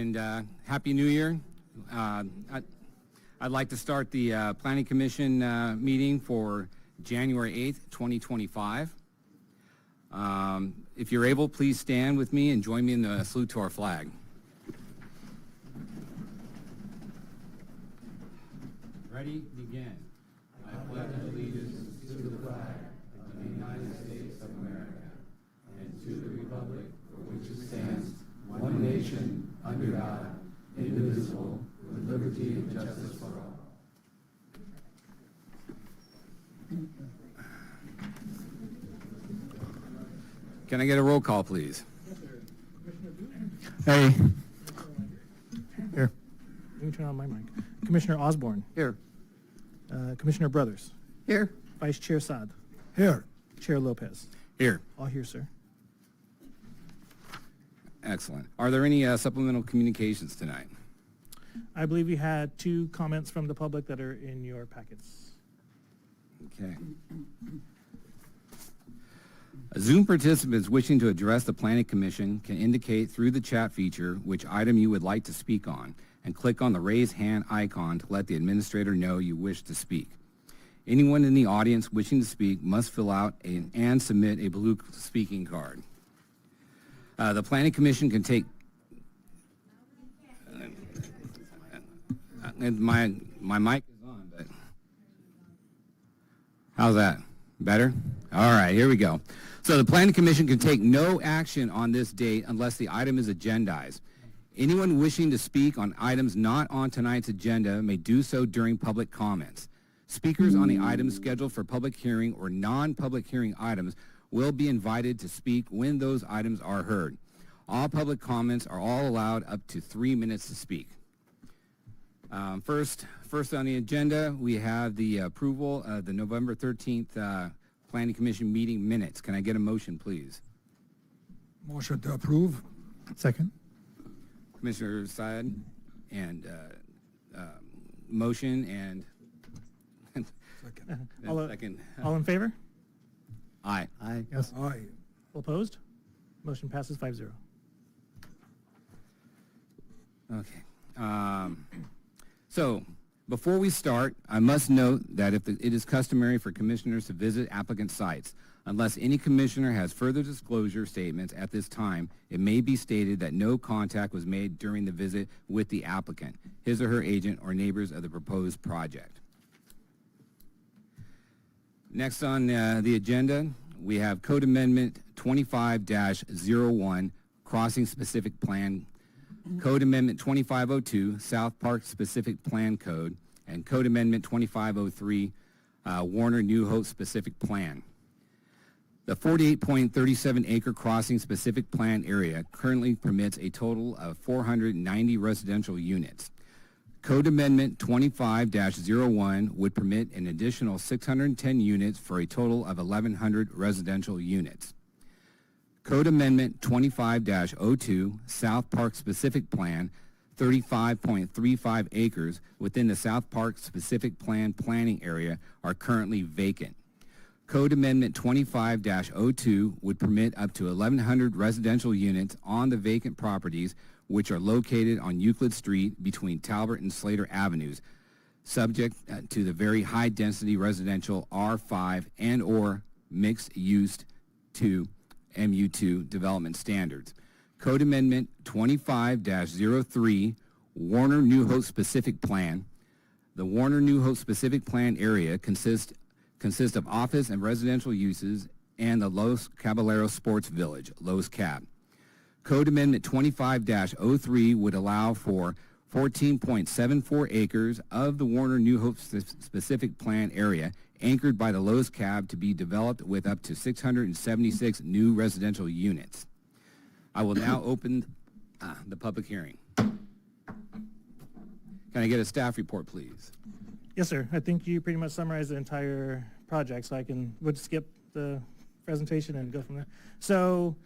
and Happy New Year. I'd like to start the Planning Commission meeting for January 8th, 2025. If you're able, please stand with me and join me in the salute to our flag. Ready? Begin. I pledge allegiance to the flag of the United States of America and to the republic for which it stands, one nation, under God, indivisible, with liberty and justice for all. Can I get a roll call, please? Hey. Here. Let me turn on my mic. Commissioner Osborne. Here. Commissioner Brothers. Here. Vice Chair Saad. Here. Chair Lopez. Here. All here, sir. Excellent. Are there any supplemental communications tonight? I believe we had 2 comments from the public that are in your packets. Okay. Zoom participants wishing to address the Planning Commission can indicate through the chat feature which item you would like to speak on and click on the raise hand icon to let the administrator know you wish to speak. Anyone in the audience wishing to speak must fill out and submit a blue speaking card. The Planning Commission can take... my mic is on, but... How's that? Better? All right, here we go. So the Planning Commission can take no action on this date unless the item is agendized. Anyone wishing to speak on items not on tonight's agenda may do so during public comments. Speakers on the items scheduled for public hearing or non-public hearing items will be invited to speak when those items are heard. All public comments are all allowed up to 3 minutes to speak. First on the agenda, we have the approval of the November 13th Planning Commission meeting minutes. Can I get a motion, please? Motion to approve. Second. Commissioner Syed, and motion and Second. second. All in favor? Aye. Aye. Yes. Aye. All opposed? Motion passes 5-0. Okay. So, before we start, I must note that it is customary for commissioners to visit applicant sites. Unless any commissioner has further disclosure statements at this time, it may be stated that no contact was made during the visit with the applicant, his or her agent, or neighbors of the proposed project. Next on the agenda, we have Code Amendment 25-01, Crossing Specific Plan, Code Amendment 2502, South Park Specific Plan Code, and Code Amendment 2503, Warner New Hope Specific Plan. The 48.37 acre crossing specific plan area currently permits a total of 490 residential units. Code Amendment 25-01 would permit an additional 610 units for a total of 1,100 residential units. Code Amendment 25-02, South Park Specific Plan, 35.35 acres within the South Park Specific Plan planning area are currently vacant. Code Amendment 25-02 would permit up to 1,100 residential units on the vacant properties which are located on Euclid Street between Talbot and Slater Avenues, subject to the very high-density residential R5 and or mixed-use to MU2 development standards. Code Amendment 25-03, Warner New Hope Specific Plan. The Warner New Hope Specific Plan area consists of office and residential uses and the Los Caballeros Sports Village, Los Cab. Code Amendment 25-03 would allow for 14.74 acres of the Warner New Hope Specific Plan area anchored by the Los Cab to be developed with up to 676 new residential units. I will now open the public hearing. Can I get a staff report, please? Yes, sir. I think you pretty much summarized the entire project, so we'll skip the presentation and go from there. So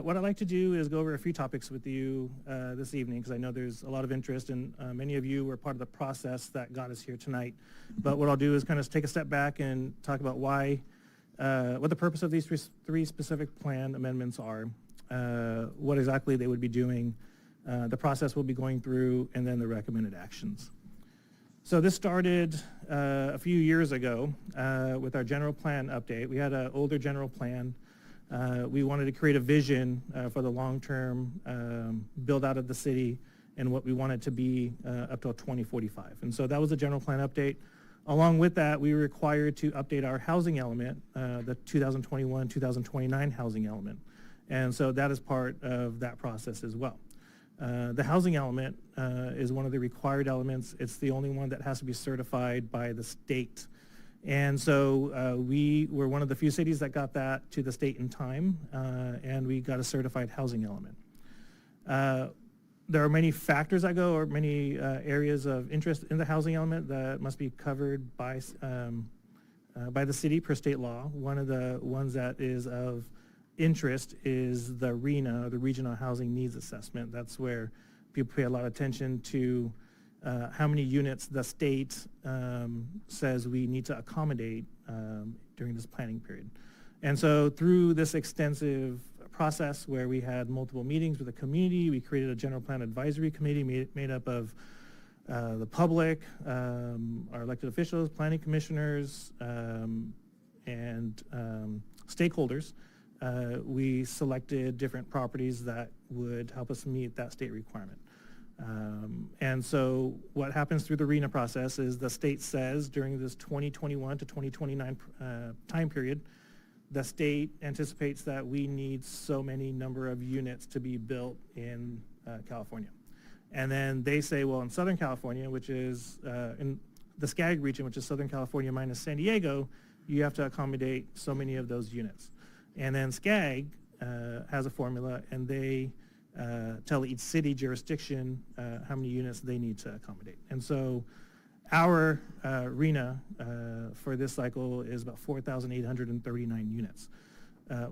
what I'd like to do is go over a few topics with you this evening, because I know there's a lot of interest, and many of you were part of the process that got us here tonight. But what I'll do is kind of take a step back and talk about what the purpose of these 3 specific plan amendments are, what exactly they would be doing, the process we'll be going through, and then the recommended actions. So this started a few years ago with our general plan update. We had an older general plan. We wanted to create a vision for the long-term build out of the city and what we wanted to be up till 2045. And so that was the general plan update. Along with that, we were required to update our housing element, the 2021, 2029 housing element. And so that is part of that process as well. The housing element is one of the required elements. It's the only one that has to be certified by the state. And so we were one of the few cities that got that to the state in time, and we got a certified housing element. There are many factors that go, or many areas of interest in the housing element that must be covered by the city per state law. One of the ones that is of interest is the RHNA, the Regional Housing Needs Assessment. That's where people pay a lot of attention to how many units the state says we need to accommodate during this planning period. And so through this extensive process where we had multiple meetings with the community, we created a general plan advisory committee made up of the public, our elected officials, planning commissioners, and stakeholders. We selected different properties that would help us meet that state requirement. And so what happens through the RHNA process is the state says during this 2021 to 2029 time period, the state anticipates that we need so many number of units to be built in California. And then they say, well, in Southern California, which is in the SCAG region, which is Southern California minus San Diego, you have to accommodate so many of those units. And then SCAG has a formula, and they tell each city jurisdiction how many units they need to accommodate. And so our RHNA for this cycle is about 4,839 units.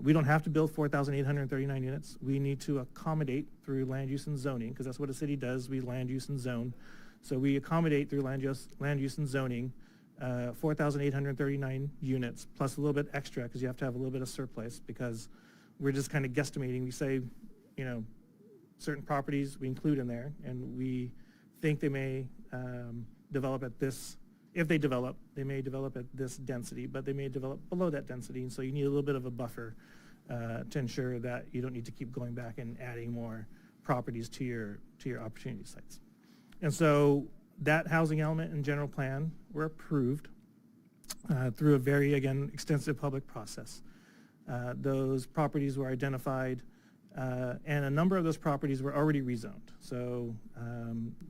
We don't have to build 4,839 units. We need to accommodate through land use and zoning, because that's what a city does. We land use and zone. So we accommodate through land use and zoning 4,839 units, plus a little bit extra, because you have to have a little bit of surplus, because we're just kind of guesstimating. We say, you know, certain properties we include in there, and we think they may develop at this, if they develop, they may develop at this density, but they may develop below that density, and so you need a little bit of a buffer to ensure that you don't need to keep going back and adding more properties to your opportunity sites. And so that housing element and general plan were approved through a very, again, extensive public process. Those properties were identified, and a number of those properties were already rezoned. So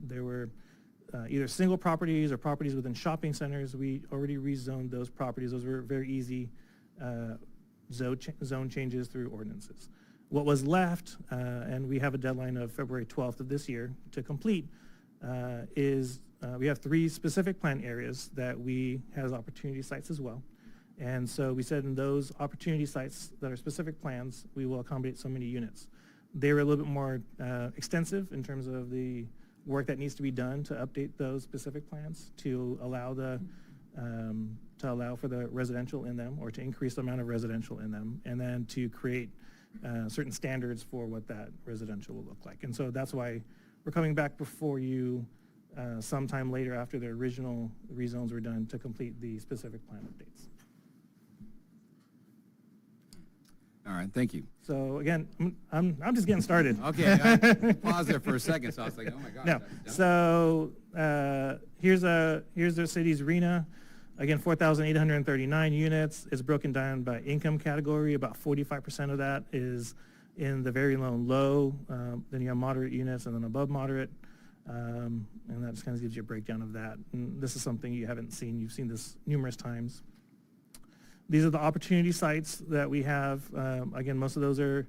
there were either single properties or properties within shopping centers. We already rezoned those properties. Those were very easy zone changes through ordinances. What was left, and we have a deadline of February 12th of this year to complete, is we have 3 specific plan areas that we have as opportunity sites as well. And so we said in those opportunity sites that are specific plans, we will accommodate so many units. They were a little bit more extensive in terms of the work that needs to be done to update those specific plans to allow for the residential in them, or to increase the amount of residential in them, and then to create certain standards for what that residential will look like. And so that's why we're coming back before you sometime later after the original rezones were done to complete the specific plan updates. All right, thank you. So again, I'm just getting started. Okay, I paused there for a second, so I was like, oh my gosh. No, so here's the city's RHNA. Again, 4,839 units. It's broken down by income category. About 45% of that is in the very low and low. Then you have moderate units, and then above moderate. And that just kind of gives you a breakdown of that. And this is something you haven't seen. You've seen this numerous times. These are the opportunity sites that we have. Again, most of those are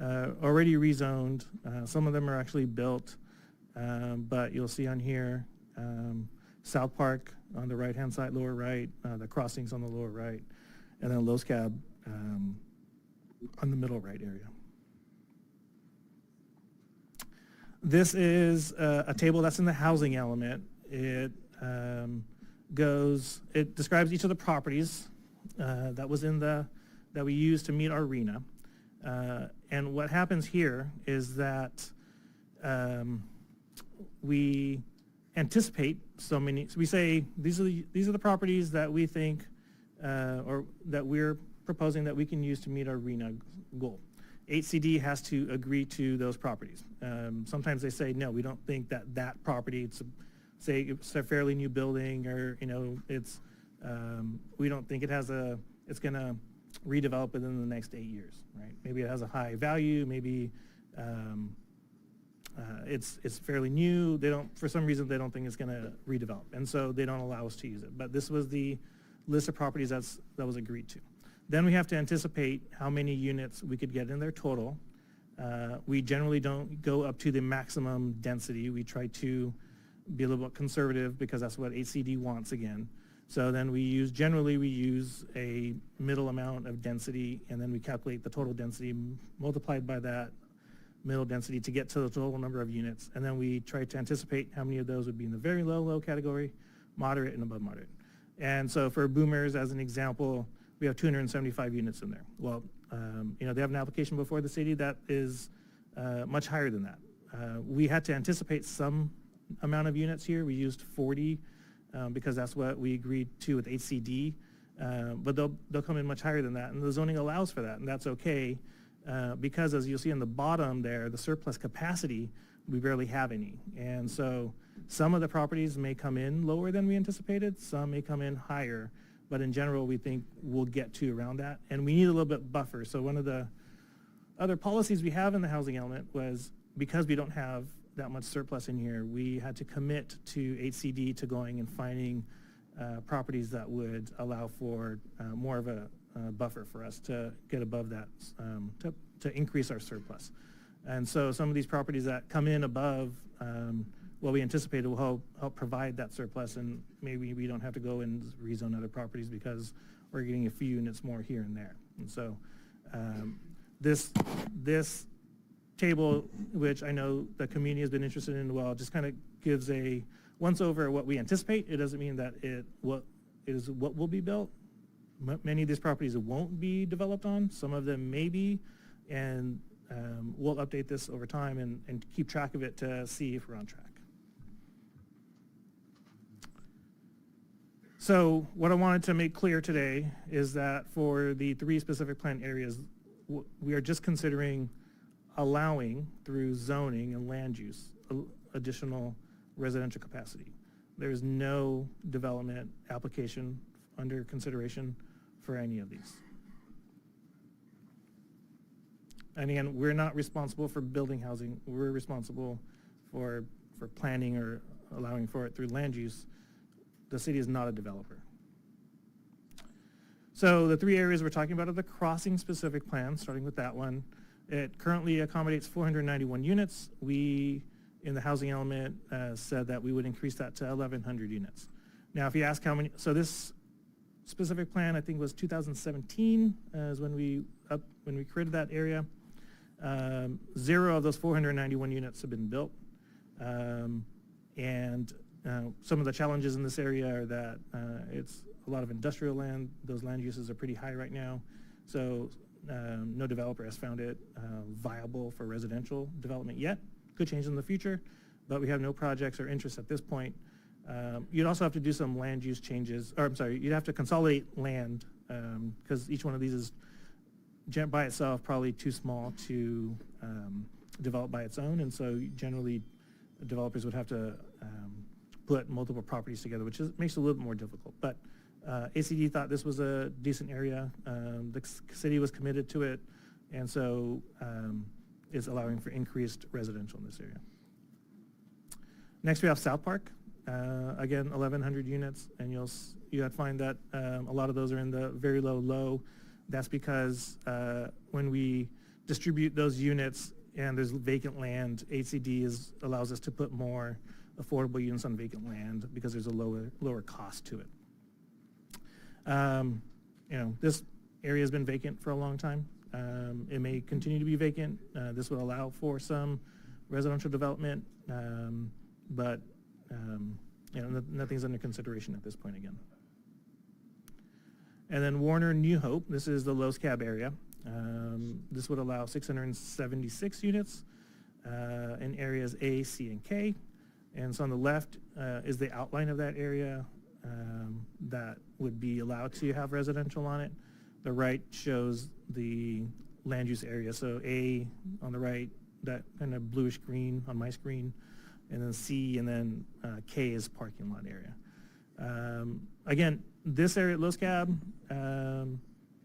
already rezoned. Some of them are actually built, but you'll see on here, South Park on the right-hand side, lower right, the crossings on the lower right, and then Los Cab on the middle right area. This is a table that's in the housing element. It describes each of the properties that we use to meet our RHNA. And what happens here is that we anticipate so many, so we say these are the properties that we think or that we're proposing that we can use to meet our RENA goal. HCD has to agree to those properties. Sometimes they say, no, we don't think that property, say it's a fairly new building, or it's we don't think it's going to redevelop within the next 8 years, right? Maybe it has a high value, maybe it's fairly new. For some reason, they don't think it's going to redevelop, and so they don't allow us to use it. But this was the list of properties that was agreed to. Then we have to anticipate how many units we could get in there total. We generally don't go up to the maximum density. We try to be a little bit conservative because that's what HCD wants again. So then generally we use a middle amount of density, and then we calculate the total density multiplied by that middle density to get to the total number of units. And then we try to anticipate how many of those would be in the very low category, moderate, and above moderate. And so for boomers, as an example, we have 275 units in there. Well, they have an application before the city that is much higher than that. We had to anticipate some amount of units here. We used 40 because that's what we agreed to with HCD, but they'll come in much higher than that, and the zoning allows for that, and that's okay because, as you'll see in the bottom there, the surplus capacity, we barely have any. And so some of the properties may come in lower than we anticipated, some may come in higher, but in general, we think we'll get to around that, and we need a little bit buffer. So one of the other policies we have in the housing element was, because we don't have that much surplus in here, we had to commit to HCD to going and finding properties that would allow for more of a buffer for us to get above that, to increase our surplus. And so some of these properties that come in above what we anticipated will help provide that surplus, and maybe we don't have to go and rezone other properties because we're getting a few units more here and there. And so this table, which I know the community has been interested in, well, just kind of gives a once over what we anticipate. It doesn't mean that what will be built. Many of these properties won't be developed on. Some of them may be, and we'll update this over time and keep track of it to see if we're on track. So what I wanted to make clear today is that for the 3 specific plan areas, we are just considering allowing through zoning and land use additional residential capacity. There is no development application under consideration for any of these. And again, we're not responsible for building housing. We're responsible for planning or allowing for it through land use. The city is not a developer. So the 3 areas we're talking about are the crossing specific plan, starting with that one. It currently accommodates 491 units. We, in the housing element, said that we would increase that to 1,100 units. Now, if you ask how many, so this specific plan, I think, was 2017 is when we created that area. 0 of those 491 units have been built. And some of the challenges in this area are that it's a lot of industrial land. Those land uses are pretty high right now. So no developer has found it viable for residential development yet. Could change in the future, but we have no projects or interest at this point. You'd also have to do some land use changes, or I'm sorry, you'd have to consolidate land because each one of these is by itself probably too small to develop by its own, and so generally developers would have to put multiple properties together, which makes it a little bit more difficult. But ACD thought this was a decent area. The city was committed to it, and so it's allowing for increased residential in this area. Next, we have South Park. Again, 1,100 units, and you'll find that a lot of those are in the very low. That's because when we distribute those units and there's vacant land, HCD allows us to put more affordable units on vacant land because there's a lower cost to it. This area has been vacant for a long time. It may continue to be vacant. This would allow for some residential development, but nothing's under consideration at this point again. And then Warner New Hope, this is the Los Cab area. This would allow 676 units. in areas A, C, and K. And so on the left is the outline of that area that would be allowed to have residential on it. The right shows the land use area. So A on the right, that kind of bluish green on my screen, and then C, and then K is parking lot area. Again, this area at Los Cab,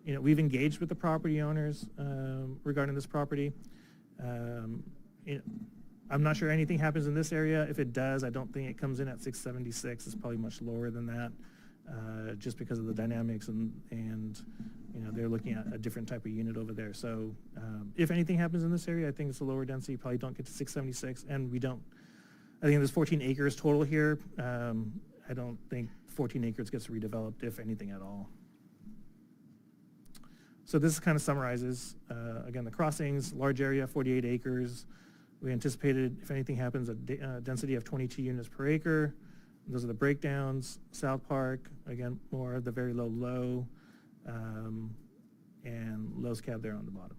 we've engaged with the property owners regarding this property. I'm not sure anything happens in this area. If it does, I don't think it comes in at 676. It's probably much lower than that, just because of the dynamics and they're looking at a different type of unit over there. So if anything happens in this area, I think it's a lower density. Probably don't get to 676, and we don't. I think there's 14 acres total here. I don't think 14 acres gets redeveloped, if anything at all. So this kind of summarizes, again, the crossings, large area, 48 acres. We anticipated, if anything happens, a density of 22 units per acre. Those are the breakdowns. South Park, again, more of the very low, and Los Cab there on the bottom.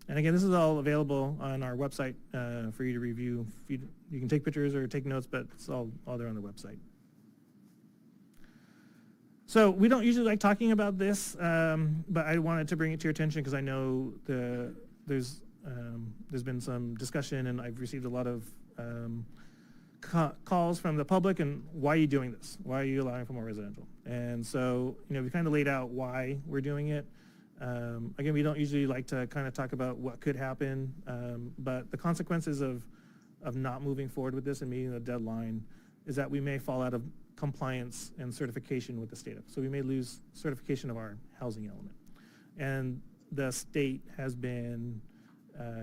And again, this is all available on our website for you to review. You can take pictures or take notes, but it's all there on the website. So we don't usually like talking about this, but I wanted to bring it to your attention because I know there's been some discussion, and I've received a lot of calls from the public, and why are you doing this? Why are you allowing for more residential? And so, we kind of laid out why we're doing it. Again, we don't usually like to kind of talk about what could happen, but the consequences of not moving forward with this and meeting the deadline is that we may fall out of compliance and certification with the state. So we may lose certification of our housing element. And the state has been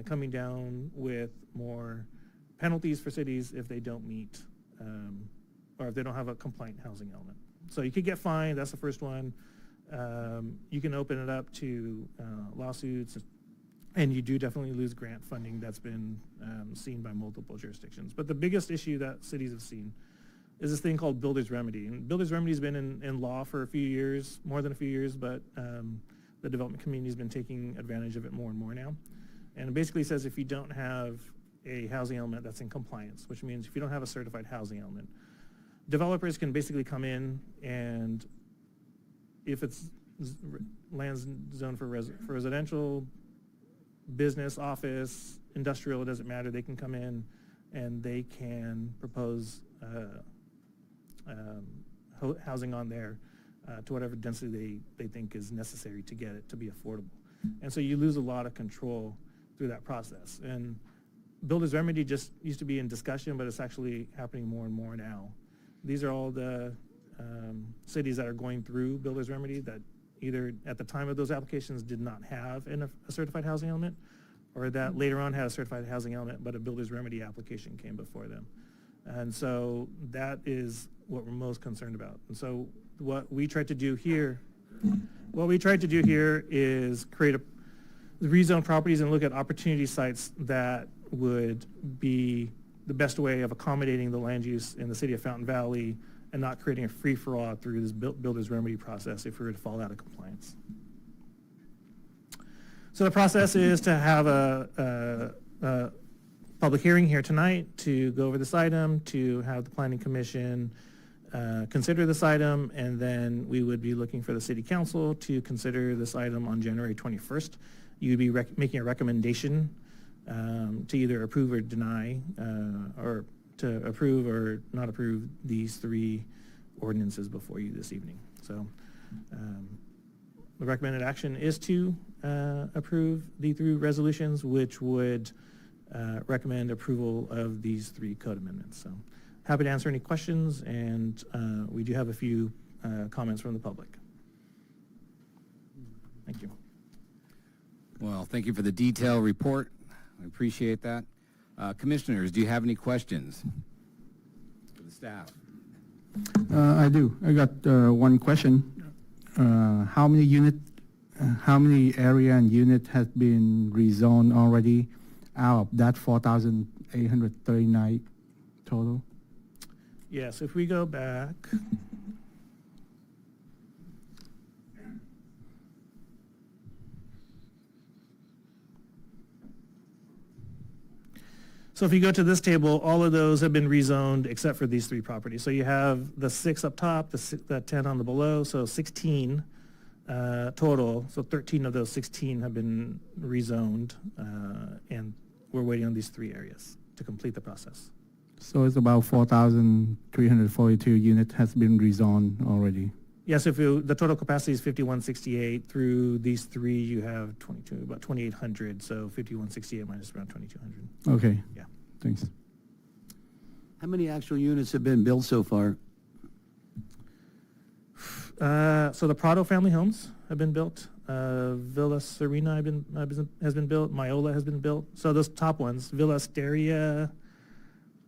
coming down with more penalties for cities if they don't meet or if they don't have a compliant housing element. So you could get fined, that's the first one. You can open it up to lawsuits, and you do definitely lose grant funding. That's been seen by multiple jurisdictions. But the biggest issue that cities have seen is this thing called builder's remedy. And builder's remedy has been in law for a few years, more than a few years, but the development community has been taking advantage of it more and more now. And it basically says if you don't have a housing element that's in compliance, which means if you don't have a certified housing element, developers can basically come in, and if it's land zoned for residential, business, office, industrial, it doesn't matter, they can come in and they can propose housing on there to whatever density they think is necessary to get it to be affordable. And so you lose a lot of control through that process. And builder's remedy just used to be in discussion, but it's actually happening more and more now. These are all the cities that are going through builder's remedy that either at the time of those applications did not have a certified housing element, or that later on had a certified housing element, but a builder's remedy application came before them. And so that is what we're most concerned about. And so what we tried to do here is create rezone properties and look at opportunity sites that would be the best way of accommodating the land use in the city of Fountain Valley and not creating a free-for-all through this builder's remedy process if we were to fall out of compliance. So the process is to have a public hearing here tonight to go over this item, to have the Planning Commission consider this item, and then we would be looking for the City Council to consider this item on January 21st. You'd be making a recommendation to either approve or deny, or to approve or not approve these three ordinances before you this evening. So the recommended action is to approve the three resolutions, which would recommend approval of these three code amendments. So happy to answer any questions, and we do have a few comments from the public. Thank you. Well, thank you for the detailed report. I appreciate that. Commissioners, do you have any questions for the staff? I do. I got one question. How many area and unit has been rezoned already out of that 4,839 total? Yes, if we go back. So if you go to this table, all of those have been rezoned except for these three properties. So you have the 6 up top, the 10 on the below, so 16 total. So 13 of those 16 have been rezoned, and we're waiting on these 3 areas to complete the process. So it's about 4,342 units has been rezoned already. Yes, the total capacity is 5168. Through these 3, you have about 2,800. So 5168 minus around 2,200. Okay. Yeah. Thanks. How many actual units have been built so far? So the Prado family homes have been built. Villa Serena has been built. Myola has been built. So those top ones, Villa Asteria,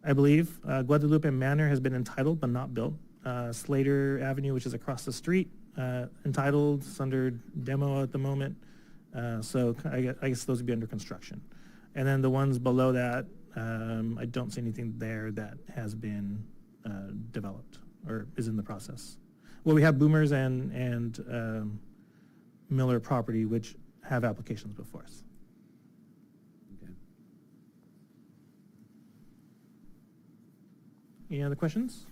I believe. Guadalupe Manor has been entitled but not built. Slater Avenue, which is across the street, entitled. It's under demo at the moment. So I guess those would be under construction. And then the ones below that, I don't see anything there that has been developed or is in the process. Well, we have Boomers and Miller property, which have applications before us. Okay. Any other questions?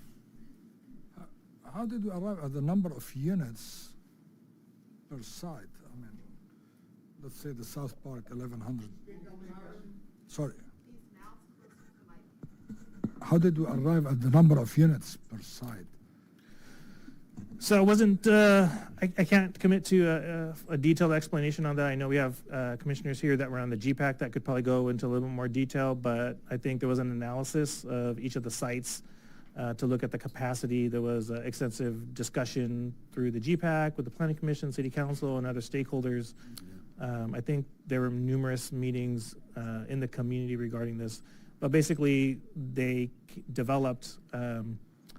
How did we arrive at the number of units per site? I mean, let's say the South Park, 1,100. Sorry. How did we arrive at the number of units per site? So I wasn't, I can't commit to a detailed explanation on that. I know we have commissioners here that were on the GPAC that could probably go into a little bit more detail, but I think there was an analysis of each of the sites to look at the capacity. There was extensive discussion through the GPAC with the Planning Commission, City Council, and other stakeholders. I think there were numerous meetings in the community regarding this, but basically they developed,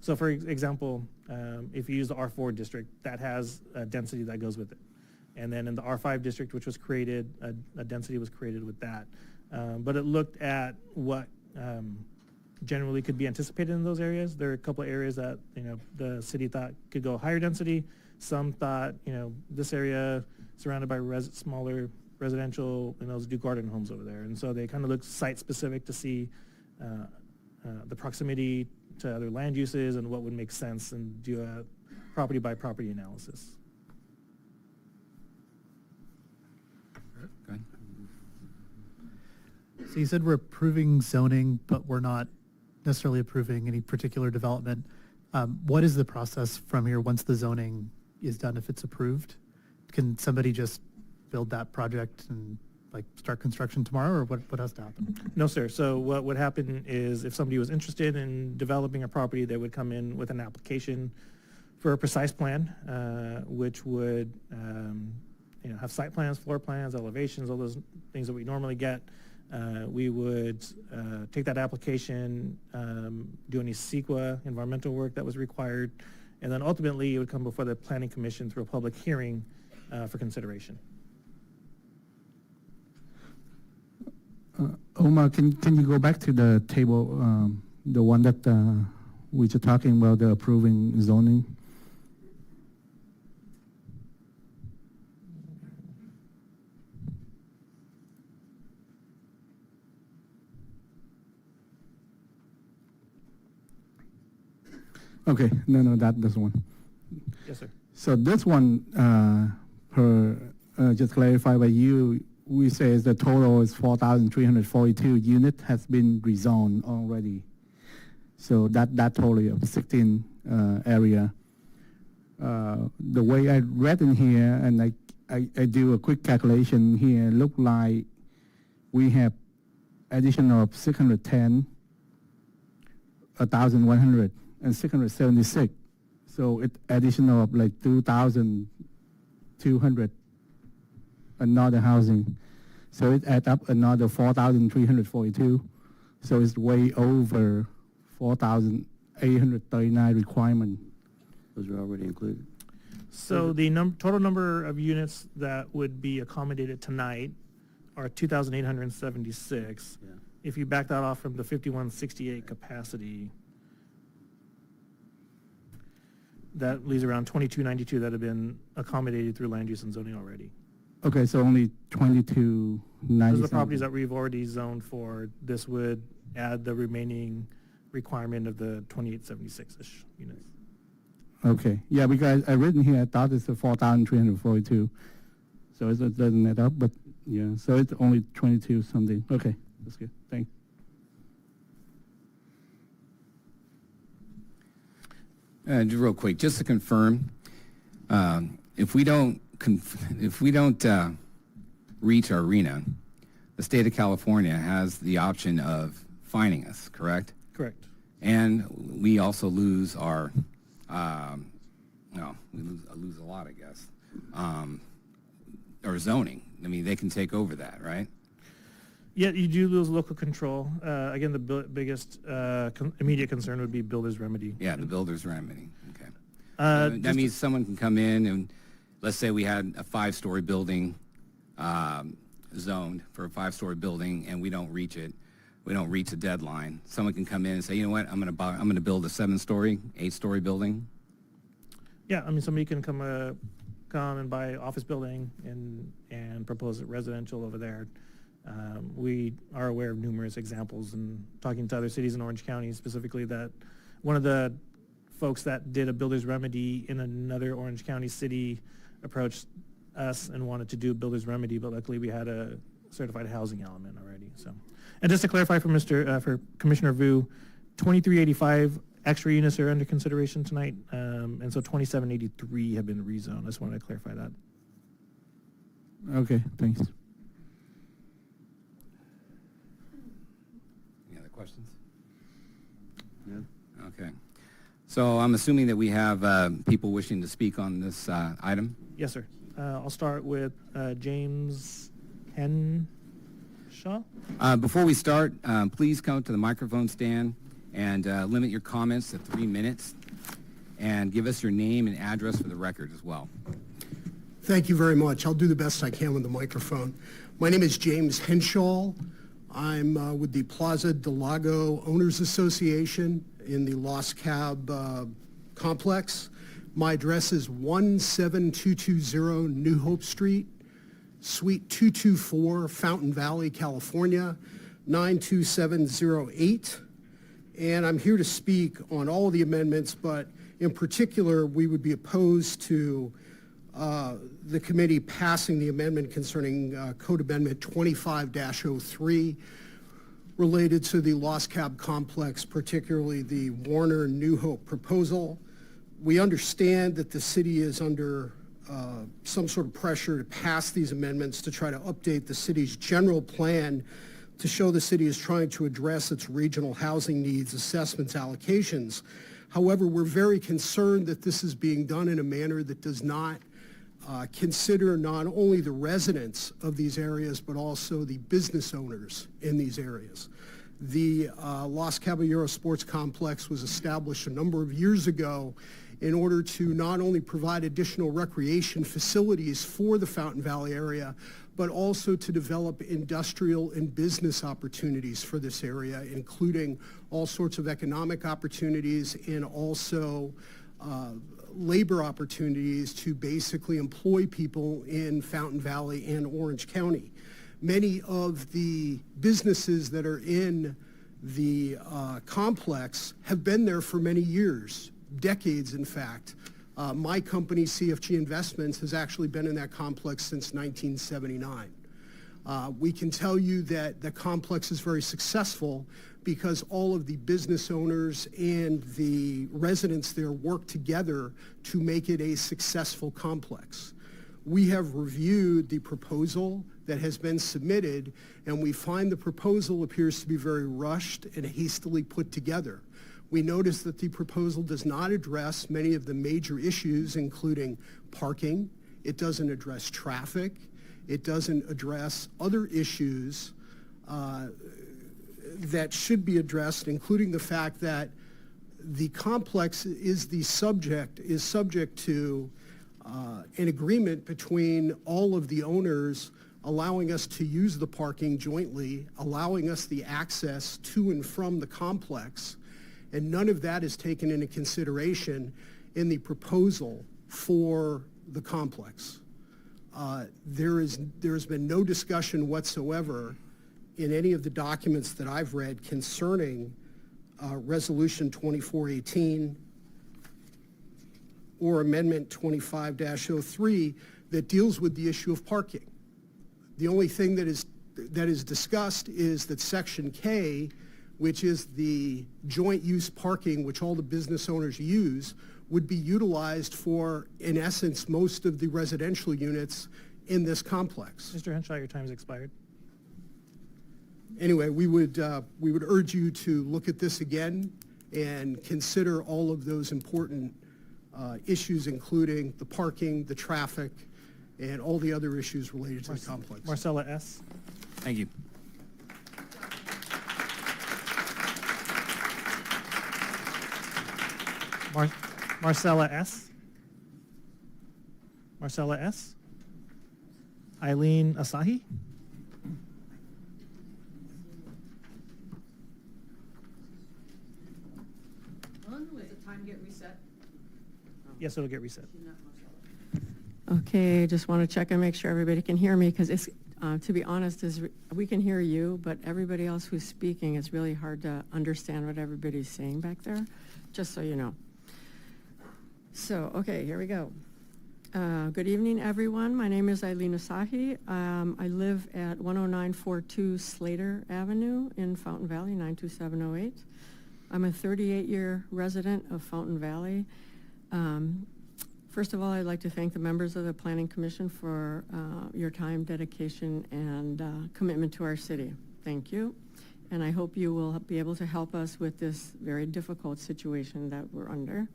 so for example, if you use the R4 district, that has a density that goes with it. And then in the R5 district, which was created, a density was created with that. But it looked at what generally could be anticipated in those areas. There are a couple of areas that, the city thought could go higher density. Some thought, this area surrounded by smaller residential, let's do garden homes over there. And so they kind of looked site-specific to see the proximity to other land uses and what would make sense, and do a property-by-property analysis. Go ahead. So you said we're approving zoning, but we're not necessarily approving any particular development. What is the process from here once the zoning is done, if it's approved? Can somebody just build that project and start construction tomorrow, or what has to happen? No, sir. So what would happen is if somebody was interested in developing a property, they would come in with an application for a precise plan, which would have site plans, floor plans, elevations, all those things that we normally get. We would take that application, do any CEQA environmental work that was required, and then ultimately it would come before the Planning Commission through a public hearing for consideration. Omar, can you go back to the table, the one that we were talking about, the approving zoning? Okay, no, that's one. Yes, sir. So this one, just clarify by you, we say the total is 4,342 units has been rezoned already. So that totally of 16 area. The way I read in here, and I do a quick calculation here, look like we have additional of 610, 1,100, and 676. So it additional of 2,200 another housing. So it adds up another 4,342. So it's way over 4,839 requirement. Those are already included. So the total number of units that would be accommodated tonight are 2,876. Yeah. If you back that off from the 5168 capacity, that leaves around 2,292 that have been accommodated through land use and zoning already. Okay, so only 2290. Those are the properties that we've already zoned for. This would add the remaining requirement of the 2876-ish units. Okay, yeah, because I written here, I thought it's 4,342. So it doesn't add up, but yeah, so it's only 22 something. Okay, that's good, thanks. Just real quick, just to confirm, if we don't reach our arena, the state of California has the option of fining us, correct? Correct. And we also lose our, we lose a lot, I guess, our zoning. I mean, they can take over that, right? Yeah, you do lose local control. Again, the biggest immediate concern would be builder's remedy. Yeah, the builder's remedy, okay. Just That means someone can come in and, let's say we had a 5-story building zoned for a 5-story building and we don't reach it, we don't reach the deadline. Someone can come in and say, you know what, I'm going to build a 7-story, 8-story building. Yeah, I mean, somebody can come and buy office building and propose it residential over there. We are aware of numerous examples and talking to other cities in Orange County specifically that one of the folks that did a builder's remedy in another Orange County city approached us and wanted to do a builder's remedy, but luckily we had a certified housing element already. So, and just to clarify for Commissioner Vu, 2385 extra units are under consideration tonight, and so 2783 have been rezoned. I just wanted to clarify that. Okay, thanks. Any other questions? Yeah. Okay. So I'm assuming that we have people wishing to speak on this item. Yes, sir. I'll start with James Henshaw. Before we start, please come to the microphone stand and limit your comments to 3 minutes and give us your name and address for the record as well. Thank you very much. I'll do the best I can with the microphone. My name is James Henshaw. I'm with the Plaza del Lago Owners Association in the Lost Cab complex. My address is 17220 New Hope Street, Suite 224, Fountain Valley, California, 92708. And I'm here to speak on all of the amendments, but in particular, we would be opposed to the committee passing the amendment concerning Code Amendment 25-03 related to the Lost Cab complex, particularly the Warner New Hope proposal. We understand that the city is under some sort of pressure to pass these amendments to try to update the city's general plan to show the city is trying to address its regional housing needs, assessments, allocations. However, we're very concerned that this is being done in a manner that does not consider not only the residents of these areas, but also the business owners in these areas. The Los Caballeros Sports Complex was established a number of years ago in order to not only provide additional recreation facilities for the Fountain Valley area, but also to develop industrial and business opportunities for this area, including all sorts of economic opportunities and also labor opportunities to basically employ people in Fountain Valley and Orange County. Many of the businesses that are in the complex have been there for many years, decades in fact. My company, CFG Investments, has actually been in that complex since 1979. We can tell you that the complex is very successful because all of the business owners and the residents there work together to make it a successful complex. We have reviewed the proposal that has been submitted, and we find the proposal appears to be very rushed and hastily put together. We notice that the proposal does not address many of the major issues, including parking. It doesn't address traffic. It doesn't address other issues that should be addressed, including the fact that the complex is subject to an agreement between all of the owners allowing us to use the parking jointly, allowing us the access to and from the complex, and none of that is taken into consideration in the proposal for the complex. There has been no discussion whatsoever in any of the documents that I've read concerning Resolution 2418 or Amendment 25-03 that deals with the issue of parking. The only thing that is discussed is that Section K, which is the joint use parking which all the business owners use, would be utilized for, in essence, most of the residential units in this complex. Mr. Henshaw, your time has expired. Anyway, we would urge you to look at this again and consider all of those important issues, including the parking, the traffic, and all the other issues related to the complex. Marcella S. Thank you. Marcella S. Marcella S. Eileen Asahi. Does the time get reset? Yes, it'll get reset. Okay, just want to check and make sure everybody can hear me, because it's, to be honest, we can hear you, but everybody else who's speaking, it's really hard to understand what everybody's saying back there, just so you know. So, okay, here we go. Good evening, everyone. My name is Eileen Asahi. I live at 10942 Slater Avenue in Fountain Valley, 92708. I'm a 38-year resident of Fountain Valley. First of all, I'd like to thank the members of the Planning Commission for your time, dedication, and commitment to our city. Thank you. And I hope you will be able to help us with this very difficult situation that we're under.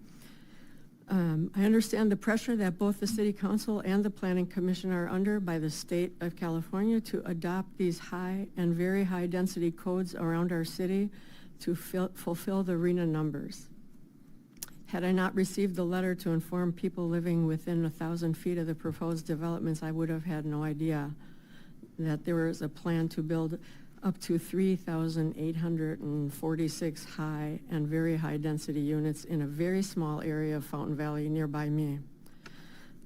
I understand the pressure that both the City Council and the Planning Commission are under by the state of California to adopt these high and very high density codes around our city to fulfill the RENA numbers. Had I not received the letter to inform people living within 1,000 feet of the proposed developments, I would have had no idea that there was a plan to build up to 3,846 high and very high density units in a very small area of Fountain Valley nearby me.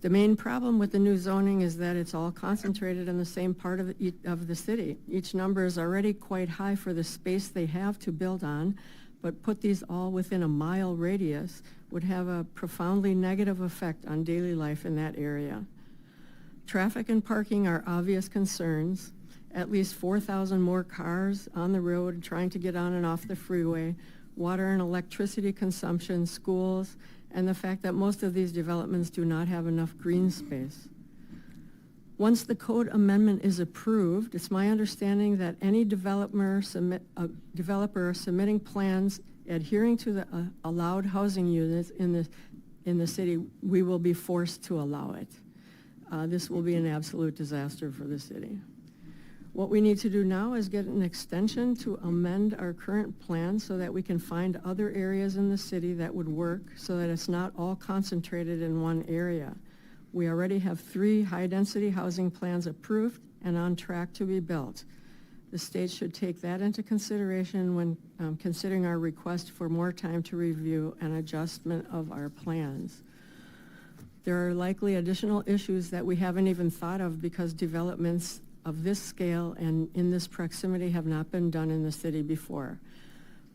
The main problem with the new zoning is that it's all concentrated in the same part of the city. Each number is already quite high for the space they have to build on, but put these all within a mile radius would have a profoundly negative effect on daily life in that area. Traffic and parking are obvious concerns. At least 4,000 more cars on the road trying to get on and off the freeway, water and electricity consumption, schools, and the fact that most of these developments do not have enough green space. Once the code amendment is approved, it's my understanding that any developer submitting plans adhering to the allowed housing units in the city, we will be forced to allow it. This will be an absolute disaster for the city. What we need to do now is get an extension to amend our current plan so that we can find other areas in the city that would work so that it's not all concentrated in one area. We already have 3 high-density housing plans approved and on track to be built. The state should take that into consideration when considering our request for more time to review an adjustment of our plans. There are likely additional issues that we haven't even thought of because developments of this scale and in this proximity have not been done in the city before.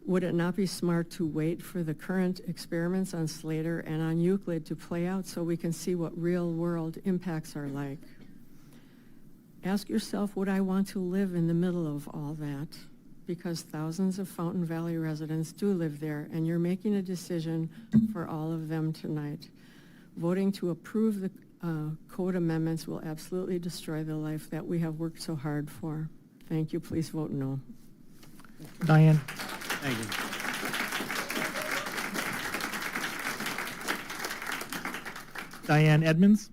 Would it not be smart to wait for the current experiments on Slater and on Euclid to play out so we can see what real-world impacts are like? Ask yourself, would I want to live in the middle of all that? Because thousands of Fountain Valley residents do live there, and you're making a decision for all of them tonight. Voting to approve the code amendments will absolutely destroy the life that we have worked so hard for. Thank you. Please vote no. Diane. Thank you. Diane Edmonds.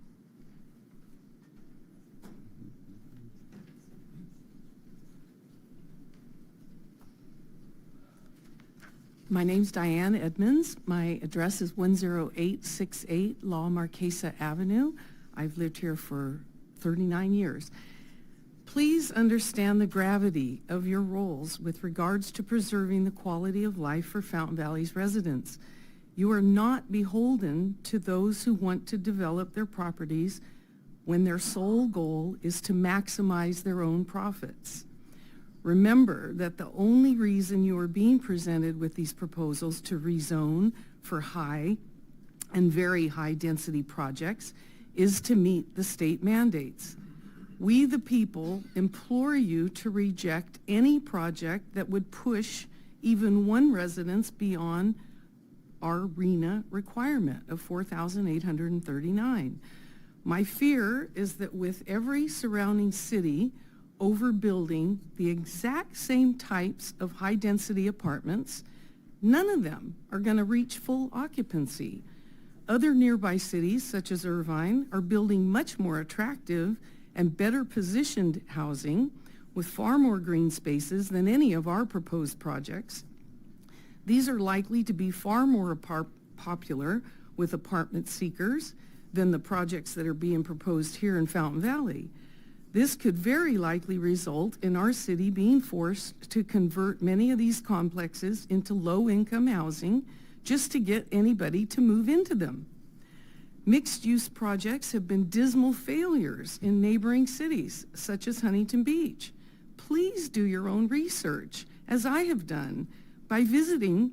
My name's Diane Edmonds. My address is 10868 La Marquesa Avenue. I've lived here for 39 years. Please understand the gravity of your roles with regards to preserving the quality of life for Fountain Valley's residents. You are not beholden to those who want to develop their properties when their sole goal is to maximize their own profits. Remember that the only reason you are being presented with these proposals to rezone for high and very high density projects is to meet the state mandates. We, the people, implore you to reject any project that would push even one residence beyond our RENA requirement of 4,839. My fear is that with every surrounding city overbuilding the exact same types of high-density apartments, none of them are going to reach full occupancy. Other nearby cities, such as Irvine, are building much more attractive and better positioned housing with far more green spaces than any of our proposed projects. These are likely to be far more popular with apartment seekers than the projects that are being proposed here in Fountain Valley. This could very likely result in our city being forced to convert many of these complexes into low-income housing just to get anybody to move into them. Mixed-use projects have been dismal failures in neighboring cities, such as Huntington Beach. Please do your own research, as I have done, by visiting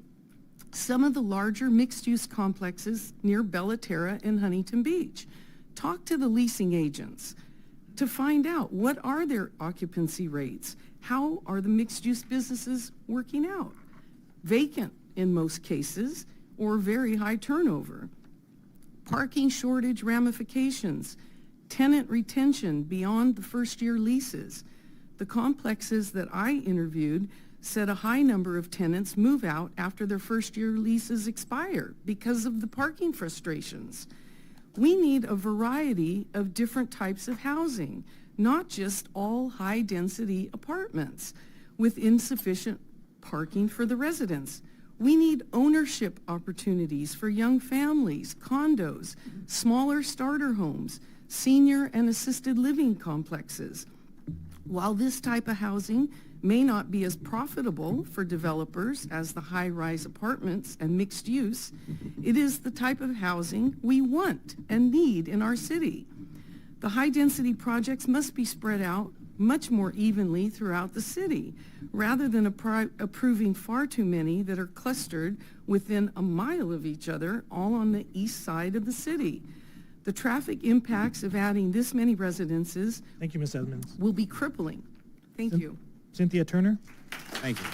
some of the larger mixed-use complexes near Bellaterra and Huntington Beach. Talk to the leasing agents to find out what are their occupancy rates, how are the mixed-use businesses working out, vacant in most cases, or very high turnover, parking shortage ramifications, tenant retention beyond the first-year leases. The complexes that I interviewed said a high number of tenants move out after their first-year leases expire because of the parking frustrations. We need a variety of different types of housing, not just all high-density apartments with insufficient parking for the residents. We need ownership opportunities for young families, condos, smaller starter homes, senior and assisted living complexes. While this type of housing may not be as profitable for developers as the high-rise apartments and mixed use, it is the type of housing we want and need in our city. The high-density projects must be spread out much more evenly throughout the city, rather than approving far too many that are clustered within a mile of each other, all on the east side of the city. The traffic impacts of adding this many residences Thank you, Ms. Edmonds. will be crippling. Thank you. Cynthia Turner? Thank you.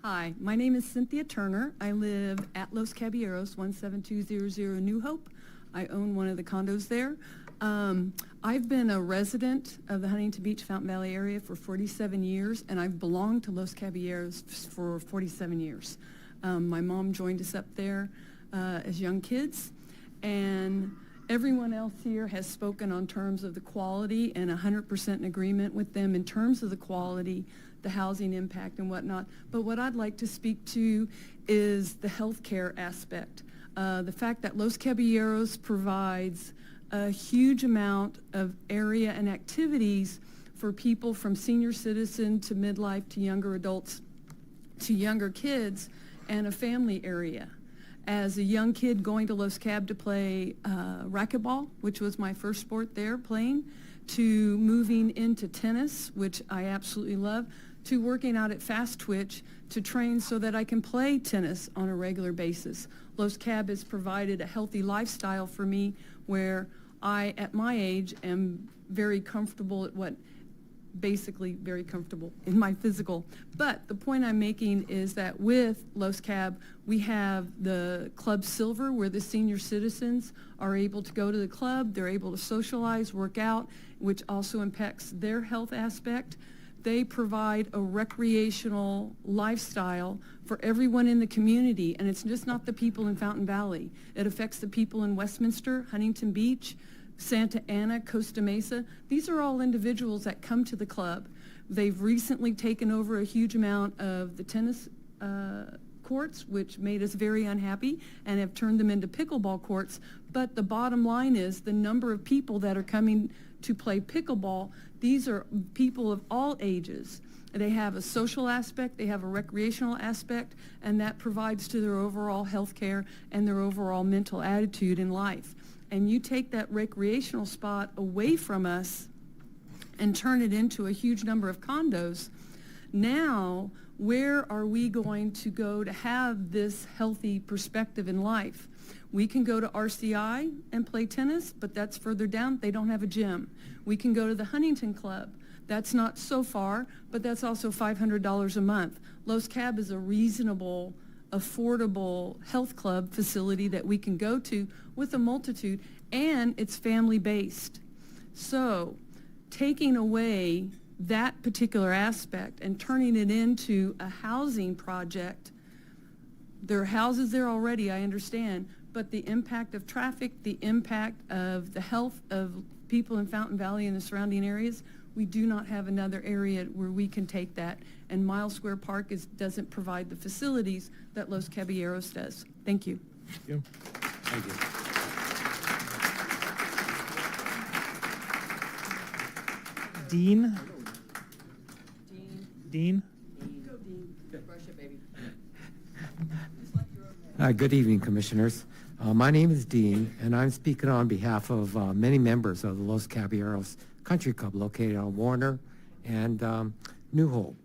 Hi, my name is Cynthia Turner. I live at Los Caballeros, 17200 New Hope. I own one of the condos there. I've been a resident of the Huntington Beach, Fountain Valley area for 47 years, and I've belonged to Los Caballeros for 47 years. My mom joined us up there as young kids, and everyone else here has spoken on terms of the quality and 100% in agreement with them in terms of the quality, the housing impact and whatnot. But what I'd like to speak to is the healthcare aspect. The fact that Los Caballeros provides a huge amount of area and activities for people from senior citizen to midlife to younger adults to younger kids, and a family area. As a young kid going to Los Cab to play racquetball, which was my first sport there playing, to moving into tennis, which I absolutely love, to working out at Fast Twitch to train so that I can play tennis on a regular basis. Los Cab has provided a healthy lifestyle for me where I, at my age, am very comfortable at basically very comfortable in my physical. But the point I'm making is that with Los Cab, we have the Club Silver, where the senior citizens are able to go to the club, they're able to socialize, work out, which also impacts their health aspect. They provide a recreational lifestyle for everyone in the community, and it's just not the people in Fountain Valley. It affects the people in Westminster, Huntington Beach, Santa Ana, Costa Mesa. These are all individuals that come to the club. They've recently taken over a huge amount of the tennis courts, which made us very unhappy, and have turned them into pickleball courts. But the bottom line is the number of people that are coming to play pickleball, these are people of all ages. They have a social aspect, they have a recreational aspect, and that provides to their overall health care and their overall mental attitude in life. and you take that recreational spot away from us and turn it into a huge number of condos, now where are we going to go to have this healthy perspective in life? We can go to RCI and play tennis, but that's further down. They don't have a gym. We can go to the Huntington Club. That's not so far, but that's also $500 a month. Los Cab is a reasonable, affordable health club facility that we can go to with a multitude, and it's family-based. So taking away that particular aspect and turning it into a housing project, there are houses there already, I understand, but the impact of traffic, the impact of the health of people in Fountain Valley and the surrounding areas, we do not have another area where we can take that. And Miles Square Park doesn't provide the facilities that Los Caballeros does. Thank you. Thank you. Thank you. Dean? Dean? Good evening, Commissioners. My name is Dean, and I'm speaking on behalf of many members of the Los Caballeros Country Club located on Warner and New Hope.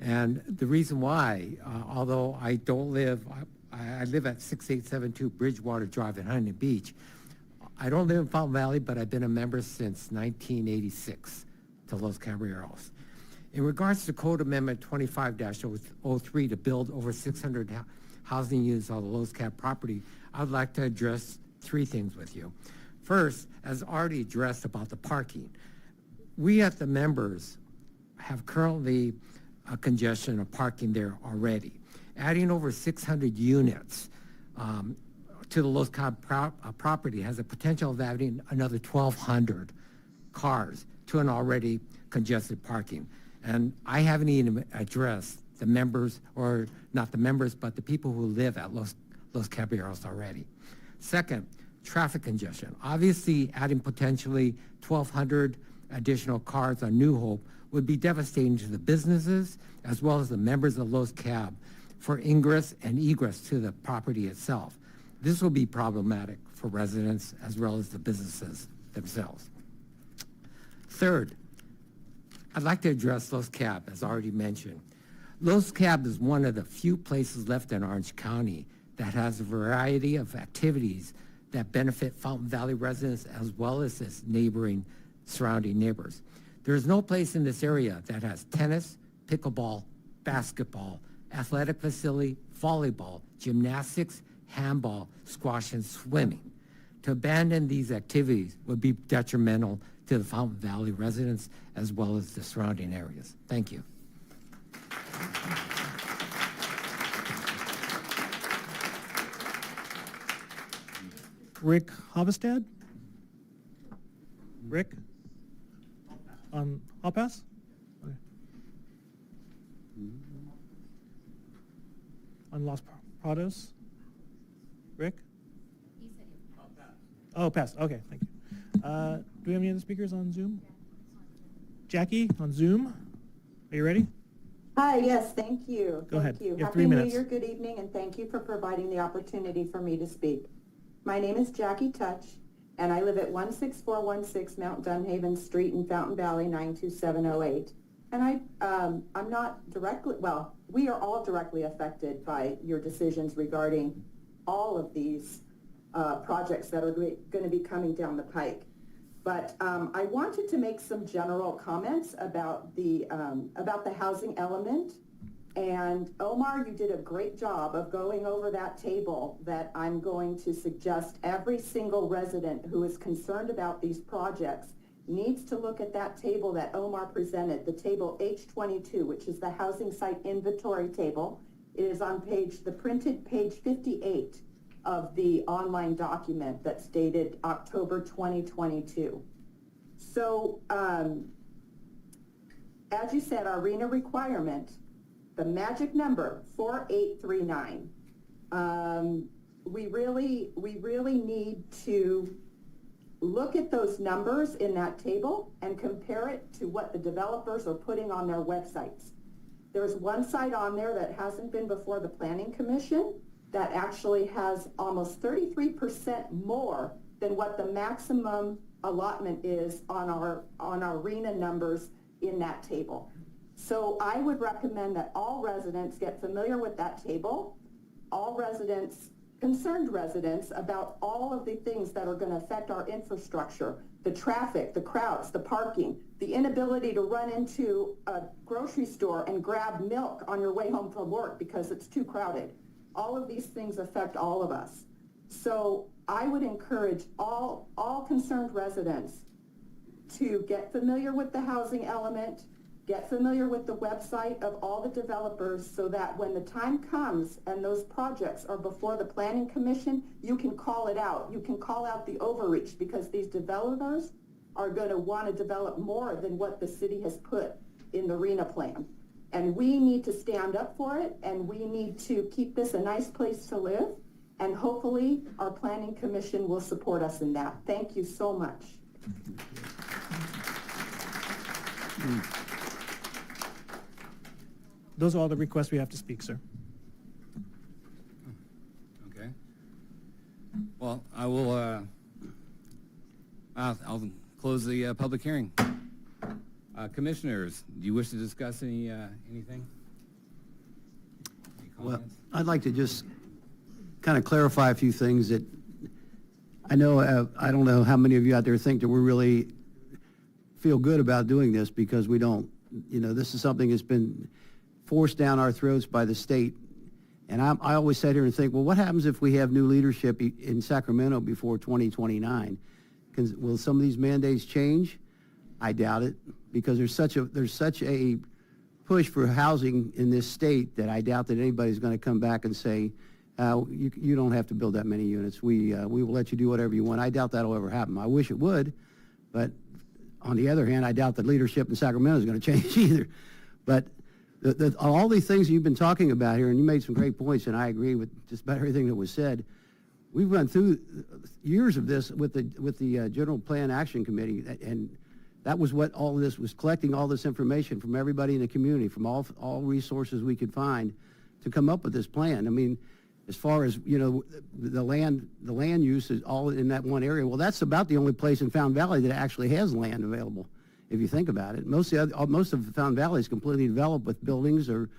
And the reason why, although I don't live, I live at 6872 Bridgewater Drive in Huntington Beach. I don't live in Fountain Valley, but I've been a member since 1986 to Los Caballeros. In regards to Code Amendment 25-03 to build over 600 housing units on the Los Cab property, I would like to address three things with you. First, as already addressed about the parking, we as the members have currently a congestion of parking there already. Adding over 600 units to the Los Cab property has a potential of adding another 1,200 cars to an already congested parking. And I haven't even addressed the members, or not the members, but the people who live at Los Caballeros already. Second, traffic congestion. Obviously, adding potentially 1,200 additional cars on New Hope would be devastating to the businesses as well as the members of Los Cab for ingress and egress to the property itself. This will be problematic for residents as well as the businesses themselves. Third, I'd like to address Los Cab, as already mentioned. Los Cab is one of the few places left in Orange County that has a variety of activities that benefit Fountain Valley residents as well as its neighboring surrounding neighbors. There is no place in this area that has tennis, pickleball, basketball, athletic facility, volleyball, gymnastics, handball, squash, and swimming. To abandon these activities would be detrimental to the Fountain Valley residents as well as the surrounding areas. Thank you. Rick Havestad? Rick? I'll pass? Okay. On Los Prados? Rick? Oh, pass. Okay, thank you. Do we have any other speakers on Zoom? Jackie, on Zoom? Are you ready? Hi, yes, thank you. Go ahead. Thank you. You have 3 minutes. Happy New Year, good evening, and thank you for providing the opportunity for me to speak. My name is Jackie Touch, and I live at 16416 Mount Dunhaven Street in Fountain Valley, 92708. And I'm not directly, well, we are all directly affected by your decisions regarding all of these projects that are going to be coming down the pike. But I wanted to make some general comments about the housing element. And Omar, you did a great job of going over that table that I'm going to suggest every single resident who is concerned about these projects needs to look at that table that Omar presented, the table H22, which is the housing site inventory table. It is on the printed page 58 of the online document that's dated October 2022. So, as you said, our RENA requirement, the magic number 4839. We really need to look at those numbers in that table and compare it to what the developers are putting on their websites. There's one site on there that hasn't been before the Planning Commission that actually has almost 33% more than what the maximum allotment is on our RENA numbers in that table. So I would recommend that all residents get familiar with that table, all residents, concerned residents, about all of the things that are going to affect our infrastructure, the traffic, the crowds, the parking, the inability to run into a grocery store and grab milk on your way home from work because it's too crowded. All of these things affect all of us. So I would encourage all concerned residents to get familiar with the housing element, get familiar with the website of all the developers, so that when the time comes and those projects are before the Planning Commission, you can call it out. You can call out the overreach, because these developers are going to want to develop more than what the city has put in the RENA plan. And we need to stand up for it, and we need to keep this a nice place to live, and hopefully our Planning Commission will support us in that. Thank you so much. Those are all the requests we have to speak, sir. Okay. Well, I will, I'll close the public hearing. Commissioners, do you wish to discuss anything? Any Well, comments? I'd like to just kind of clarify a few things that I know, I don't know how many of you out there think that we really feel good about doing this, because we don't. You know, this is something that's been forced down our throats by the state. And I always sit here and think, well, what happens if we have new leadership in Sacramento before 2029? Will some of these mandates change? I doubt it, because there's such a push for housing in this state that I doubt that anybody's going to come back and say, you don't have to build that many units. We will let you do whatever you want. I doubt that'll ever happen. I wish it would, but on the other hand, I doubt that leadership in Sacramento is going to change either. But all these things you've been talking about here, and you made some great points, and I agree with just about everything that was said. We've run through years of this with the General Plan Action Committee, and that was what all of this was, collecting all this information from everybody in the community, from all resources we could find to come up with this plan. I mean, as far as, you know, the land use is all in that one area. Well, that's about the only place in Fountain Valley that actually has land available, if you think about it. Most of Fountain Valley is completely developed with buildings or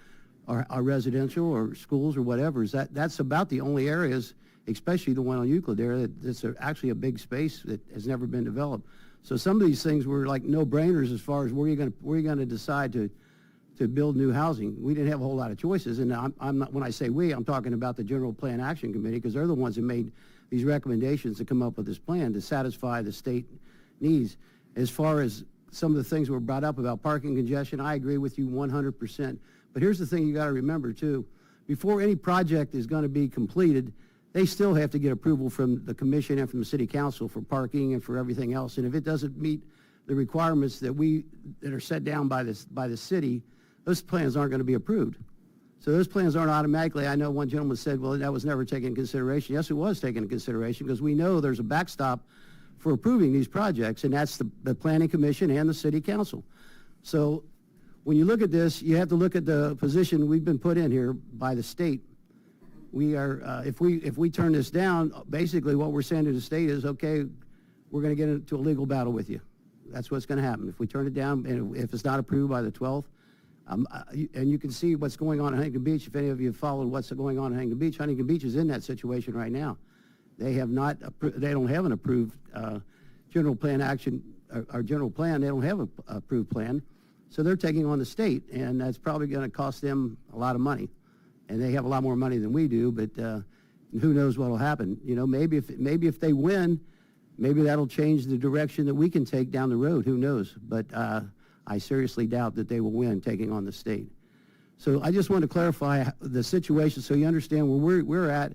residential or schools or whatever. That's about the only areas, especially the one on Euclid there, that's actually a big space that has never been developed. So some of these things were like no-brainers as far as where you're going to decide to build new housing. We didn't have a whole lot of choices, and I'm not, when I say we, I'm talking about the General Plan Action Committee, because they're the ones that made these recommendations to come up with this plan to satisfy the state needs. As far as some of the things were brought up about parking congestion, I agree with you 100%. But here's the thing you got to remember too: before any project is going to be completed, they still have to get approval from the commission and from the city council for parking and for everything else. And if it doesn't meet the requirements that are set down by the city, those plans aren't going to be approved. So those plans aren't automatically. I know one gentleman said, well, that was never taken into consideration. Yes, it was taken into consideration, because we know there's a backstop for approving these projects, and that's the Planning Commission and the City Council. So when you look at this, you have to look at the position we've been put in here by the state. We are, if we turn this down, basically what we're saying to the state is, okay, we're going to get into a legal battle with you. That's what's going to happen. If we turn it down, and if it's not approved by the 12th, and you can see what's going on in Huntington Beach. If any of you have followed what's going on in Huntington Beach is in that situation right now. They have not, they don't have an approved general plan action, or general plan. They don't have an approved plan. So they're taking on the state, and that's probably going to cost them a lot of money. And they have a lot more money than we do, but who knows what will happen. You know, maybe if they win, maybe that'll change the direction that we can take down the road. Who knows? But I seriously doubt that they will win taking on the state. So I just want to clarify the situation so you understand where we're at,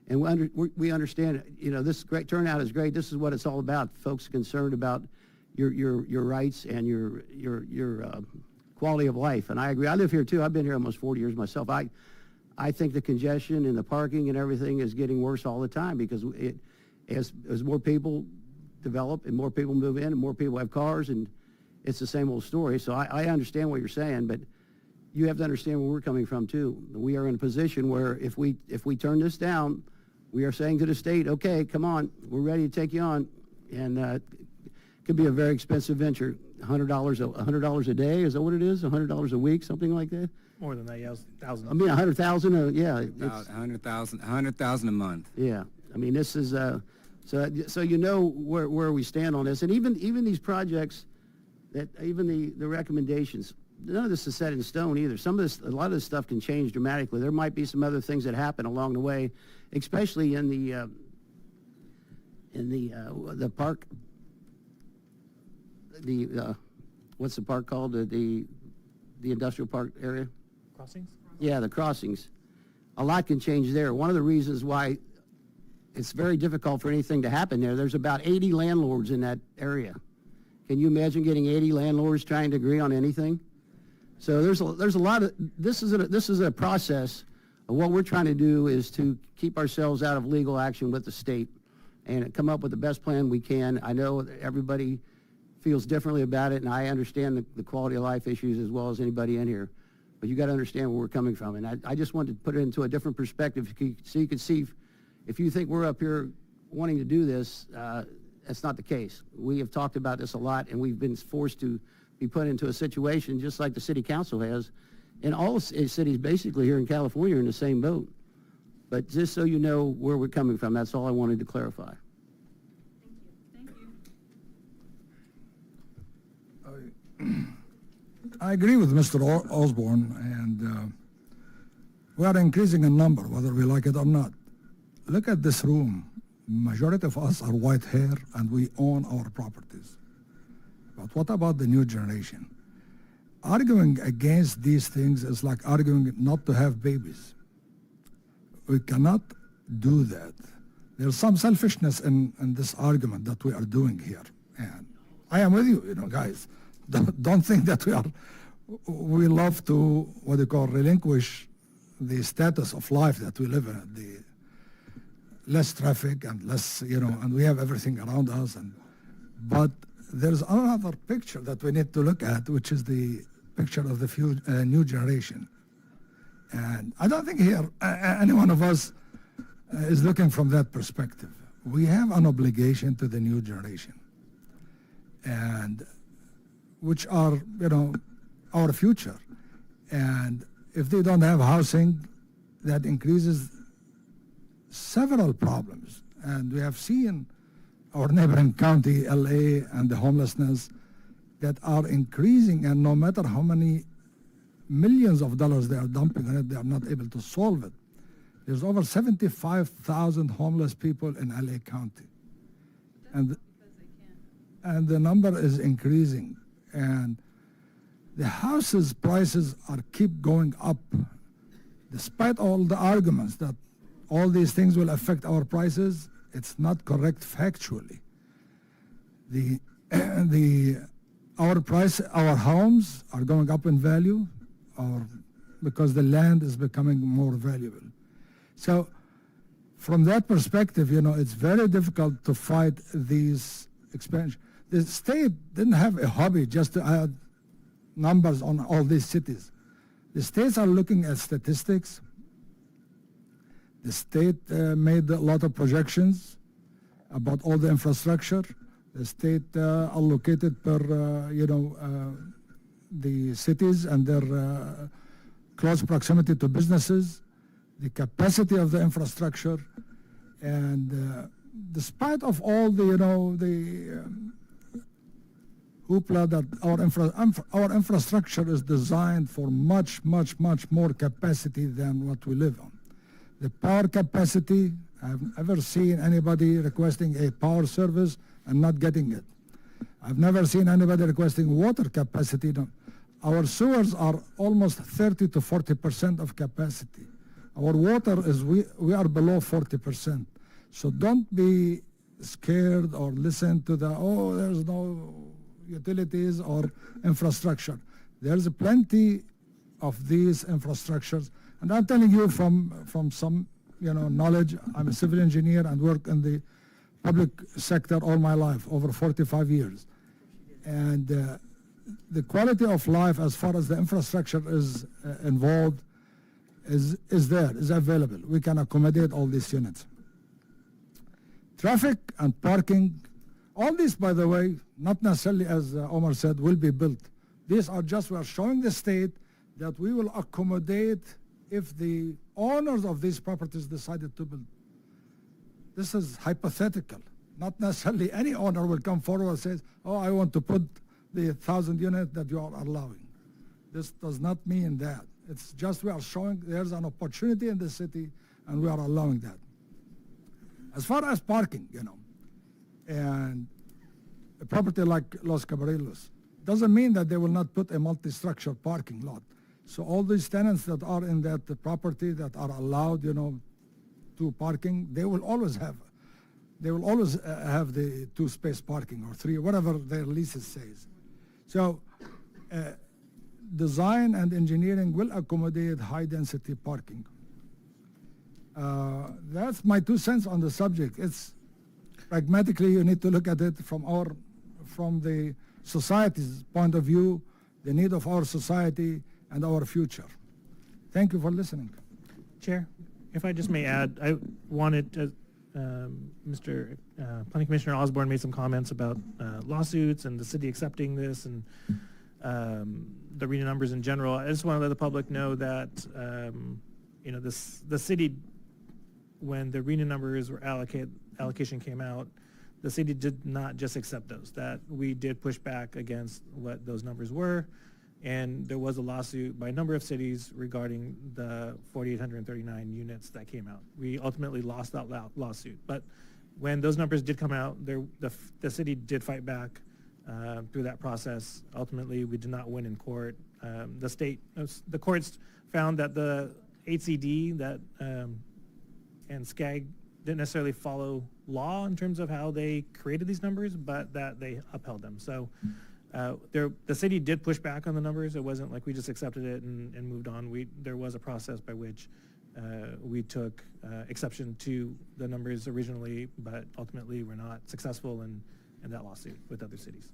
and we understand, you know, this great turnout is great. This is what it's all about. Folks are concerned about your rights and your quality of life. And I agree. I live here too. I've been here almost 40 years myself. I think the congestion and the parking and everything is getting worse all the time, because as more people develop and more people move in and more people have cars, and it's the same old story. So I understand what you're saying, but you have to understand where we're coming from too. We are in a position where if we turn this down, we are saying to the state, okay, come on, we're ready to take you on. And it could be a very expensive venture. $100 a day, is that what it is? $100 a week, something like that? More than that, yeah, thousands. I mean, 100,000, yeah. About 100,000 a month. Yeah, I mean, this is, so you know where we stand on this. And even these projects, even the recommendations, none of this is set in stone either. Some of this, a lot of this stuff can change dramatically. There might be some other things that happen along the way, especially in the park, what's the park called? The industrial park area? Crossings? Yeah, the crossings. A lot can change there. One of the reasons why it's very difficult for anything to happen there's about 80 landlords in that area. Can you imagine getting 80 landlords trying to agree on anything? So there's a lot of, this is a process of what we're trying to do is to keep ourselves out of legal action with the state and come up with the best plan we can. I know that everybody feels differently about it, and I understand the quality of life issues as well as anybody in here. But you got to understand where we're coming from. And I just wanted to put it into a different perspective so you can see if you think we're up here wanting to do this, that's not the case. We have talked about this a lot, and we've been forced to be put into a situation just like the city council has. And all cities basically here in California are in the same boat. But just so you know where we're coming from, that's all I wanted to clarify. Thank you. I agree with Mr. Osborne, and we are increasing in number, whether we like it or not. Look at this room. Majority of us are white hair, and we own our properties. But what about the new generation? Arguing against these things is like arguing not to have babies. We cannot do that. There's some selfishness in this argument that we are doing here. And I am with you, guys. Don't think that we love to, what you call, relinquish the status of life that we live in, the less traffic and less, and we have everything around us. But there's another picture that we need to look at, which is the picture of the new generation. And I don't think here any one of us is looking from that perspective. We have an obligation to the new generation, and which are, our future. And if they don't have housing, that increases several problems. And we have seen our neighboring county, LA, and the homelessness that are increasing, and no matter how many millions of dollars they are dumping on it, they are not able to solve it. There's over 75,000 homeless people in LA County. And the number is increasing. And the houses prices keep going up, despite all the arguments that all these things will affect our prices. It's not correct factually. Our homes are going up in value, because the land is becoming more valuable. So, from that perspective, it's very difficult to fight these expansion. The state didn't have a hobby just to add numbers on all these cities. The states are looking at statistics. The state made a lot of projections about all the infrastructure. The state allocated per, the cities and their close proximity to businesses, the capacity of the infrastructure, and despite of all the, the hoopla that our infrastructure is designed for much, much, much more capacity than what we live on. The power capacity, I've never seen anybody requesting a power service and not getting it. I've never seen anybody requesting water capacity. Our sewers are almost 30 to 40% of capacity. Our water is, we are below 40%. So don't be scared or listen to there's no utilities or infrastructure. There's plenty of these infrastructures. And I'm telling you from some, knowledge. I'm a civil engineer and work in the public sector all my life, over 45 years. And the quality of life as far as the infrastructure is involved is available. We can accommodate all these units. Traffic and parking, all these, by the way, not necessarily, as Omar said, will be built. These are just, we are showing the state that we will accommodate if the owners of these properties decided to build. This is hypothetical. Not necessarily any owner will come forward and says, oh, I want to put the 1,000 unit that you are allowing. This does not mean that. It's just we are showing there's an opportunity in the city and we are allowing that. As far as parking, and a property like Los Caballeros, doesn't mean that they will not put a multi-structure parking lot. So all these tenants that are in that property that are allowed, to parking, they will always have the two-space parking or three, whatever their leases says. So design and engineering will accommodate high-density parking. That's my 2 cents on the subject. It's pragmatically, you need to look at it from the society's point of view, the need of our society and our future. Thank you for listening. Chair, if I just may add, I wanted to, Mr. Planning Commissioner Osborne made some comments about lawsuits and the city accepting this and the RENA numbers in general. I just want to let the public know that, the city, when the RENA numbers were allocation came out, the city did not just accept those, that we did push back against what those numbers were. And there was a lawsuit by a number of cities regarding the 4,839 units that came out. We ultimately lost that lawsuit. But when those numbers did come out, the city did fight back through that process. Ultimately, we did not win in court. The courts found that the HCD and SCAG didn't necessarily follow law in terms of how they created these numbers, but that they upheld them. So the city did push back on the numbers. It wasn't like we just accepted it and moved on. There was a process by which we took exception to the numbers originally, but ultimately we're not successful in that lawsuit with other cities.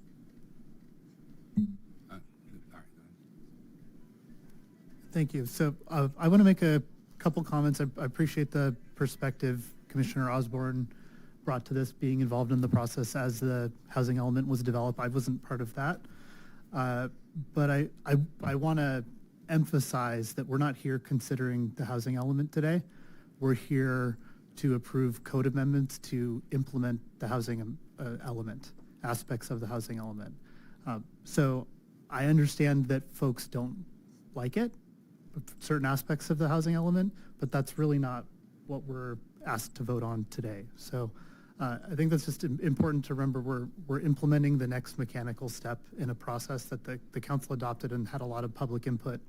All right, go ahead. Thank you. So I want to make a couple comments. I appreciate the perspective Commissioner Osborne brought to this, being involved in the process as the housing element was developed. I wasn't part of that. But I want to emphasize that we're not here considering the housing element today. We're here to approve code amendments to implement the housing element, aspects of the housing element. So I understand that folks don't like it, certain aspects of the housing element, but that's really not what we're asked to vote on today. So I think that's just important to remember. We're implementing the next mechanical step in a process that the council adopted and had a lot of public input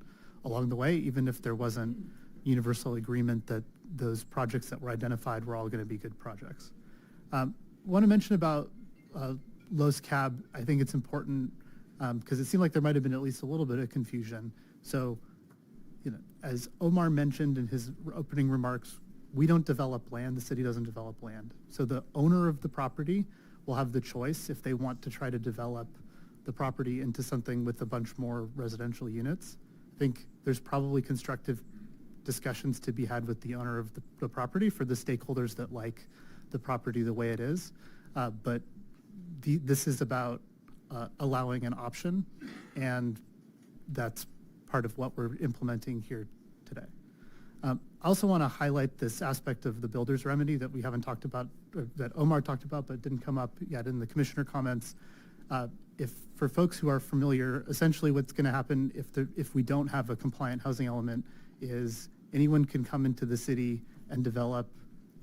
along the way, even if there wasn't universal agreement that those projects that were identified were all going to be good projects. Want to mention about Los Cab. I think it's important because it seemed like there might have been at least a little bit of confusion. So, as Omar mentioned in his opening remarks, we don't develop land, the city doesn't develop land. So the owner of the property will have the choice if they want to try to develop the property into something with a bunch more residential units. I think there's probably constructive discussions to be had with the owner of the property for the stakeholders that like the property the way it is. But this is about allowing an option, and that's part of what we're implementing here today. I also want to highlight this aspect of the builder's remedy that we haven't talked about, that Omar talked about, but didn't come up yet in the commissioner comments. For folks who are familiar, essentially what's going to happen if we don't have a compliant housing element is anyone can come into the city and develop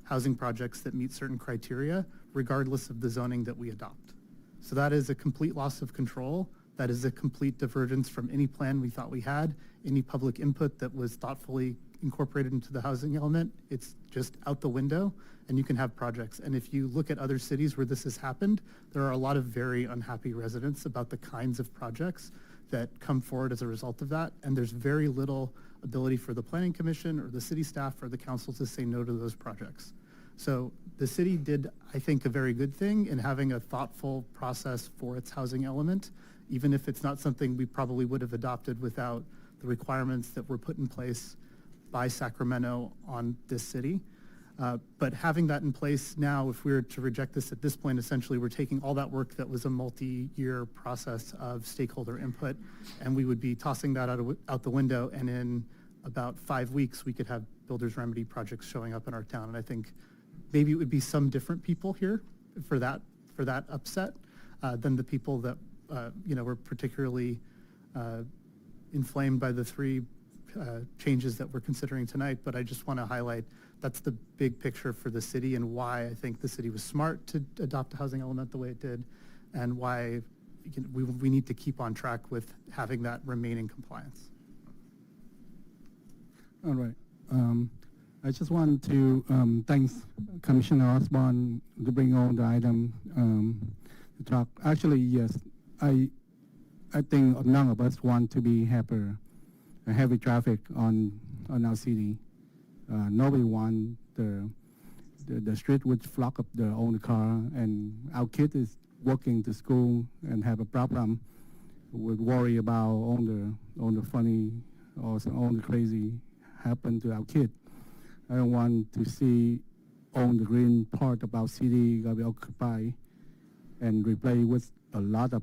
housing projects that meet certain criteria, regardless of the zoning that we adopt. So that is a complete loss of control. That is a complete divergence from any plan we thought we had, any public input that was thoughtfully incorporated into the housing element. It's just out the window, and you can have projects. And if you look at other cities where this has happened, there are a lot of very unhappy residents about the kinds of projects that come forward as a result of that, and there's very little ability for the planning commission or the city staff or the council to say no to those projects. So the city did, I think, a very good thing in having a thoughtful process for its housing element, even if it's not something we probably would have adopted without the requirements that were put in place by Sacramento on this city. But having that in place now, if we were to reject this at this point, essentially we're taking all that work that was a multi-year process of stakeholder input, and we would be tossing that out the window, and in about 5 weeks, we could have builder's remedy projects showing up in our town. And I think maybe it would be some different people here for that upset than the people that were particularly inflamed by the three changes that we're considering tonight. But I just want to highlight that's the big picture for the city and why I think the city was smart to adopt a housing element the way it did, and why we need to keep on track with having that remain in compliance. All right. I just want to thank Commissioner Osborne to bring on the item to talk. Actually, yes, I think none of us want to be heavy traffic on our city. Nobody want the street would flock up their own car, and our kid is walking to school and have a problem, would worry about all the funny or all the crazy happen to our kid. I don't want to see all the green part of our city gonna be occupied and replaced with a lot of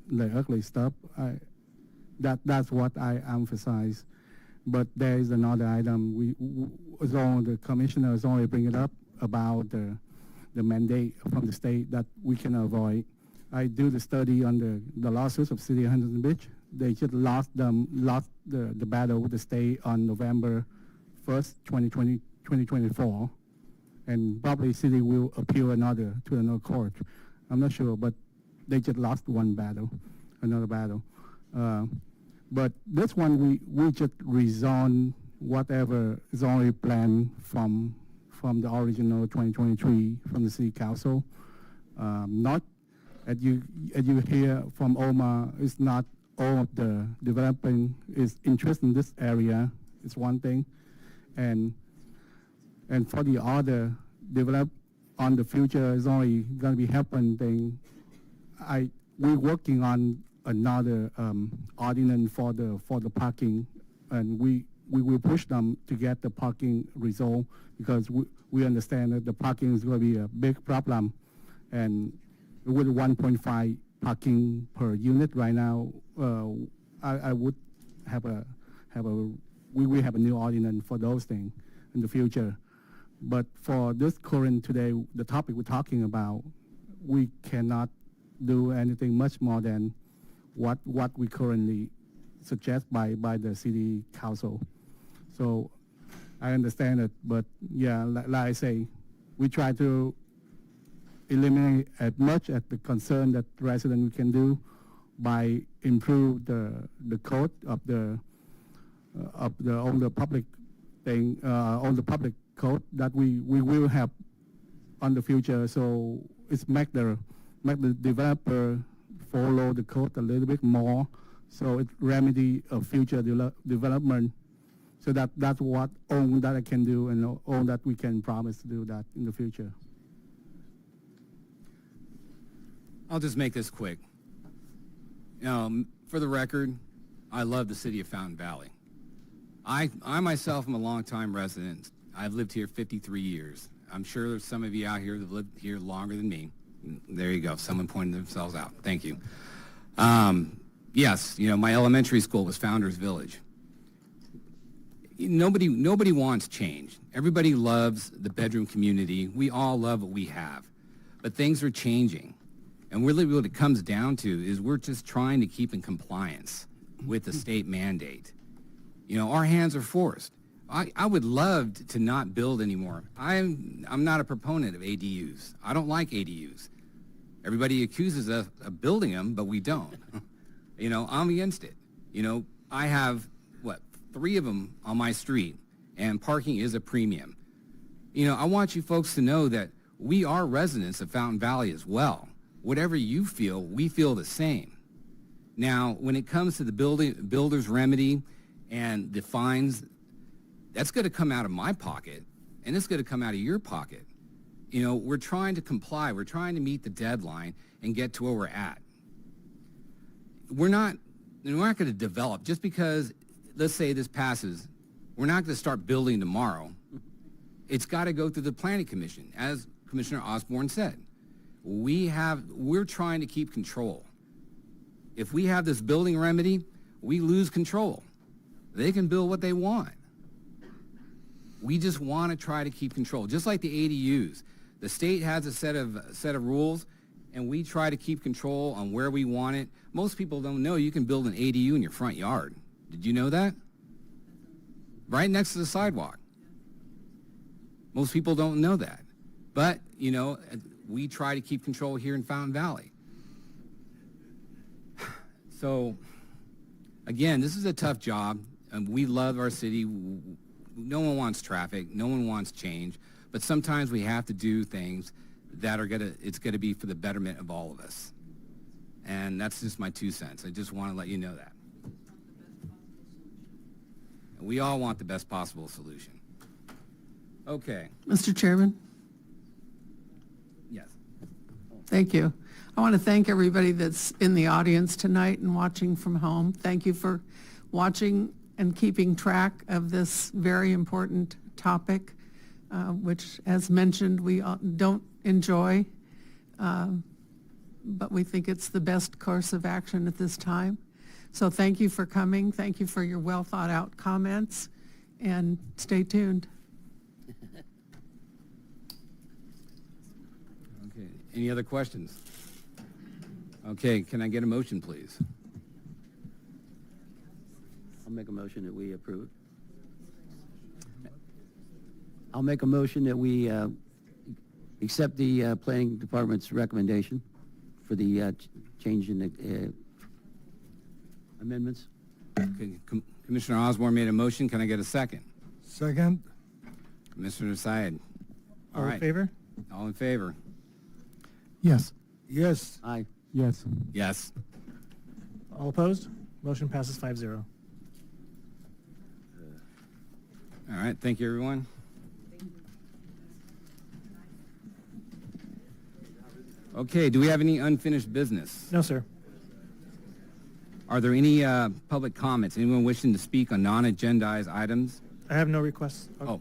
the ugly stuff. That's what I emphasize. But there is another item. The commissioners only bring it up about the mandate from the state that we can avoid. I do the study on the lawsuits of City of Huntington Beach. They just lost the battle with the state on November 1st, 2024, and probably city will appeal to another court. I'm not sure, but they just lost another battle. But this one, we just rezone whatever is already planned from the original 2023 from the city council. Not, as you hear from Omar, it's not all of the developing is interested in this area. It's one thing, and for the other develop on the future is only going to be happening. We're working on another ordinance for the parking, and we will push them to get the parking resolved, because we understand that the parking is going to be a big problem, and with 1.5 parking per unit right now, I would we will have a new ordinance for those things in the future. But for this current today, the topic we're talking about, we cannot do anything much more than what we currently suggest by the city council. So I understand it, but yeah, like I say, we try to eliminate as much as the concern that resident we can do by improve the code of the on the public thing on the public code that we will have on the future. So it's make the developer follow the code a little bit more, so it remedy a future development. So that's what all that I can do, and all that we can promise to do that in the future. I'll just make this quick. For the record, I love the city of Fountain Valley. I myself am a longtime resident. I've lived here 53 years. I'm sure there's some of you out here that have lived here longer than me. There you go. Someone pointed themselves out. Thank you. Yes, my elementary school was Founders Village. Nobody wants change. Everybody loves the bedroom community. We all love what we have. But things are changing. And really what it comes down to is we're just trying to keep in compliance with the state mandate. Our hands are forced. I would love to not build anymore. I'm not a proponent of ADUs. I don't like ADUs. Everybody accuses us of building them, but we don't. I'm against it. I have, 3 of them on my street, and parking is a premium. I want you folks to know that we are residents of Fountain Valley as well. Whatever you feel, we feel the same. Now, when it comes to the builder's remedy and the fines, that's going to come out of my pocket, and it's going to come out of your pocket. We're trying to comply. We're trying to meet the deadline and get to where we're at. We're not going to develop just because, let's say this passes. We're not going to start building tomorrow. it's got to go through the Planning Commission. As Commissioner Osborne said, we're trying to keep control. If we have this building remedy, we lose control. They can build what they want. We just want to try to keep control, just like the ADUs. The state has a set of rules, and we try to keep control on where we want it. Most people don't know you can build an ADU in your front yard. Did you know that? Right next to the sidewalk. Most people don't know that. But, you know, we try to keep control here in Fountain Valley. So, again, this is a tough job. We love our city. No one wants traffic. No one wants change. But sometimes we have to do things that it's going to be for the betterment of all of us. And that's just my 2 cents. I just want to let you know that. We all want the best possible solution. Okay. Mr. Chairman, Yes. thank you. I want to thank everybody that's in the audience tonight and watching from home. Thank you for watching and keeping track of this very important topic, which, as mentioned, we don't enjoy, but we think it's the best course of action at this time. So thank you for coming. Thank you for your well-thought-out comments, and stay tuned. Okay. Any other questions? Okay, can I get a motion, please? I'll make a motion that we approve. I'll make a motion that we accept the planning department's recommendation for the change in the amendments. Okay, Commissioner Osborne made a motion. Can I get a second? Second. Commissioner Syed. All in favor? All in favor? Yes. Yes. Aye. Yes. Yes. All opposed? Motion passes 5-0. All right, thank you, everyone. Okay, do we have any unfinished business? No, sir. Are there any public comments? Anyone wishing to speak on non-agendized items? I have no requests. Oh,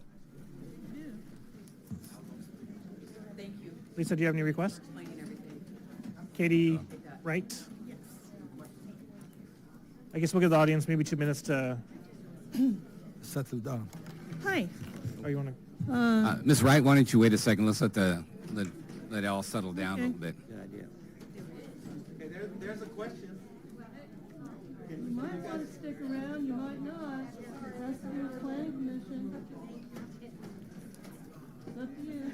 Thank you. Lisa, do you have any requests? Explaining everything. Katie Wright? Yes. I guess we'll give the audience maybe 2 minutes to, Settle down. Hi. or you want to? Ms. Wright, why don't you wait a second? Let's let it all settle down a little bit. Good idea. You might want to stick around, you might not. That's the planning commission. It's up to you.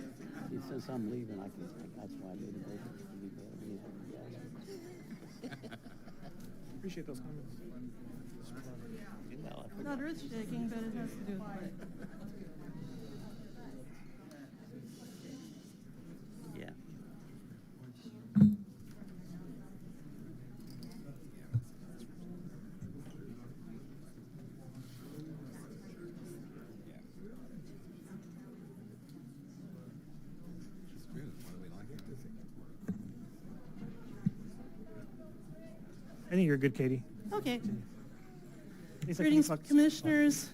Since I'm leaving, that's why I made a motion. Appreciate those comments. Not earth shaking, but it has to do with planning. Yeah. I think you're good, Katie. Okay. Lisa, can you Greetings, talk- commissioners,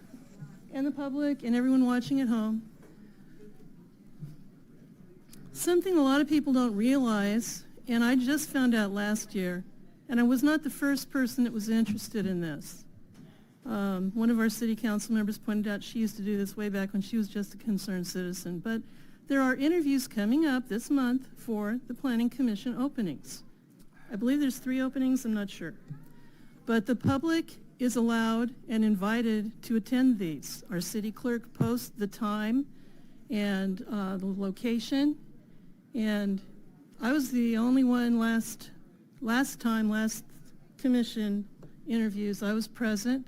and the public, and everyone watching at home. Something a lot of people don't realize, and I just found out last year, and I was not the first person that was interested in this. One of our city council members pointed out she used to do this way back when she was just a concerned citizen. But there are interviews coming up this month for the Planning Commission openings. I believe there's 3 openings, I'm not sure. But the public is allowed and invited to attend these. Our city clerk posts the time and the location. And I was the only one last commission interviews, I was present.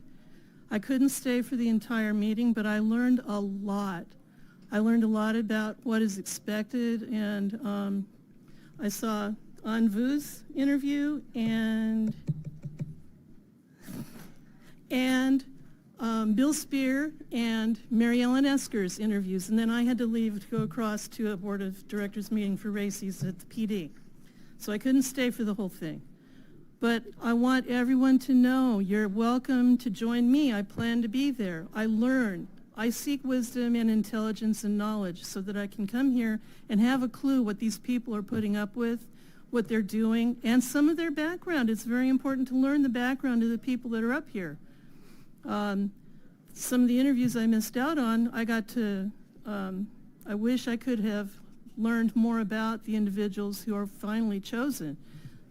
I couldn't stay for the entire meeting, but I learned a lot. I learned a lot about what is expected, and I saw Anvu's interview and Bill Spear and Mary Ellen Esker's interviews, and then I had to leave to go across to a board of directors meeting for races at the PD. So I couldn't stay for the whole thing. But I want everyone to know you're welcome to join me. I plan to be there. I learn I seek wisdom and intelligence and knowledge so that I can come here and have a clue what these people are putting up with, what they're doing, and some of their background. It's very important to learn the background of the people that are up here. Some of the interviews I missed out on, I wish I could have learned more about the individuals who are finally chosen.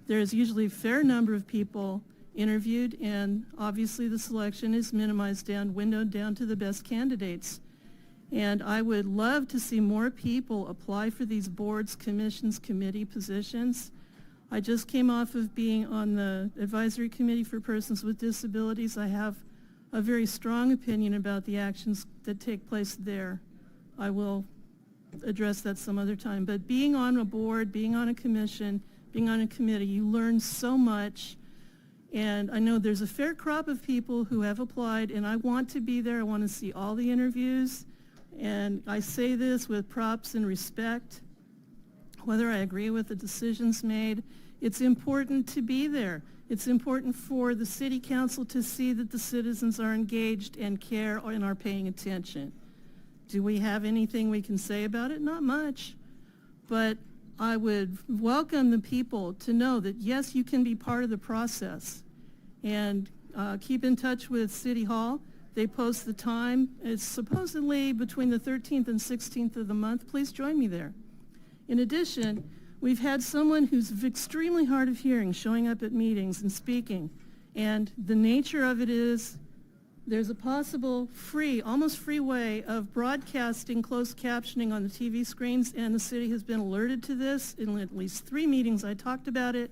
There's usually a fair number of people interviewed, and obviously the selection is minimized down, windowed down to the best candidates. And I would love to see more people apply for these boards, commissions, committee positions. I just came off of being on the Advisory Committee for Persons with Disabilities. I have a very strong opinion about the actions that take place there. I will address that some other time. But being on a board, being on a commission, being on a committee, you learn so much. And I know there's a fair crop of people who have applied, and I want to be there. I want to see all the interviews. And I say this with props and respect. Whether I agree with the decisions made, it's important to be there. It's important for the city council to see that the citizens are engaged and care and are paying attention. Do we have anything we can say about it? Not much. But I would welcome the people to know that, yes, you can be part of the process. And keep in touch with City Hall. They post the time. It's supposedly between the 13th and 16th of the month. Please join me there. In addition, we've had someone who's extremely hard of hearing showing up at meetings and speaking. And the nature of it is there's a possible free, almost free way of broadcasting closed captioning on the TV screens, and the city has been alerted to this. In at least 3 meetings I talked about it.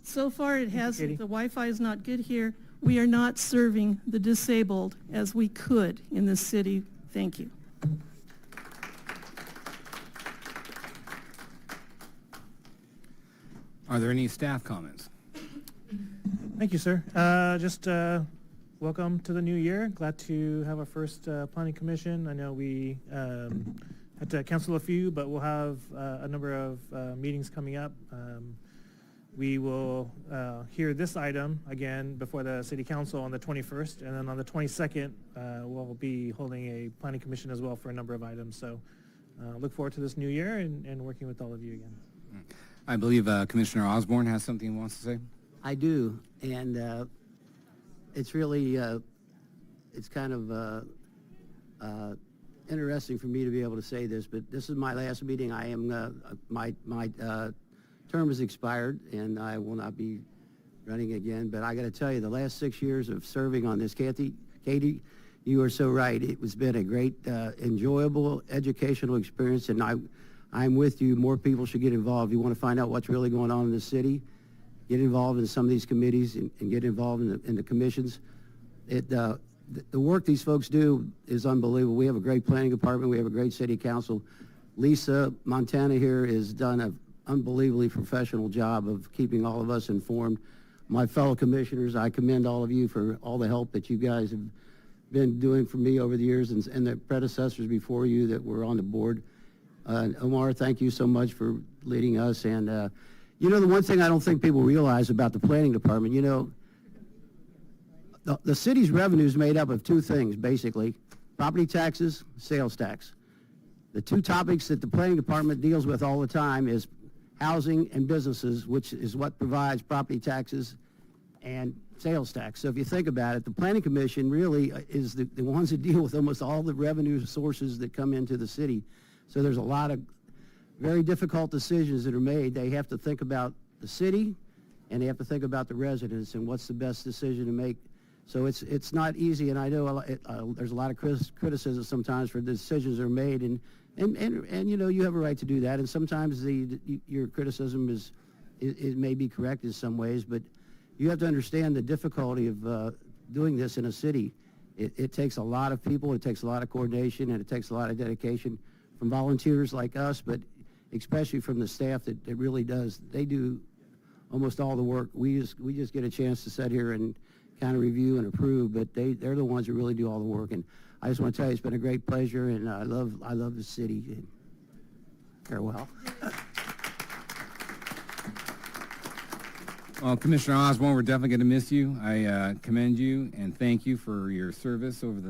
So far it hasn't. The Wi-Fi is not good here. We are not serving the disabled as we could in this city. Thank you. Are there any staff comments? Thank you, sir. Welcome to the new year. Glad to have our first planning commission. I know we had to cancel a few, but we'll have a number of meetings coming up. We will hear this item again before the city council on the 21st, and then on the 22nd, we'll be holding a planning commission as well for a number of items. So look forward to this new year and working with all of you again. I believe Commissioner Osborne has something he wants to say. I do, and it's really, it's kind of interesting for me to be able to say this, but this is my last meeting. I am, my term has expired, and I will not be running again, but I got to tell you, the last 6 years of serving on this, Katie, you are so right. It has been a great, enjoyable, educational experience, and I'm with you. More people should get involved. You want to find out what's really going on in the city, get involved in some of these committees and get involved in the commissions. The work these folks do is unbelievable. We have a great planning department. We have a great city council. Lisa Montana here has done an unbelievably professional job of keeping all of us informed. My fellow commissioners, I commend all of you for all the help that you guys have been doing for me over the years, and the predecessors before you that were on the board. Omar, thank you so much for leading us. And you know, the one thing I don't think people realize about the planning department, you know, the city's revenue is made up of 2 things, basically: property taxes, sales tax. The 2 topics that the planning department deals with all the time is housing and businesses, which is what provides property taxes and sales tax. So if you think about it, the planning commission really is the ones that deal with almost all the revenue sources that come into the city. So there's a lot of very difficult decisions that are made. They have to think about the city, and they have to think about the residents and what's the best decision to make. So it's not easy, and I know there's a lot of criticism sometimes for the decisions that are made, and you know, you have a right to do that, and sometimes your criticism it may be correct in some ways, but you have to understand the difficulty of doing this in a city. It takes a lot of people, it takes a lot of coordination, and it takes a lot of dedication from volunteers like us, but especially from the staff that really does. They do almost all the work. We just get a chance to sit here and kind of review and approve, but they're the ones that really do all the work. And I just want to tell you, it's been a great pleasure, and I love the city. And farewell. Well, Commissioner Osborne, we're definitely going to miss you. I commend you and thank you for your service over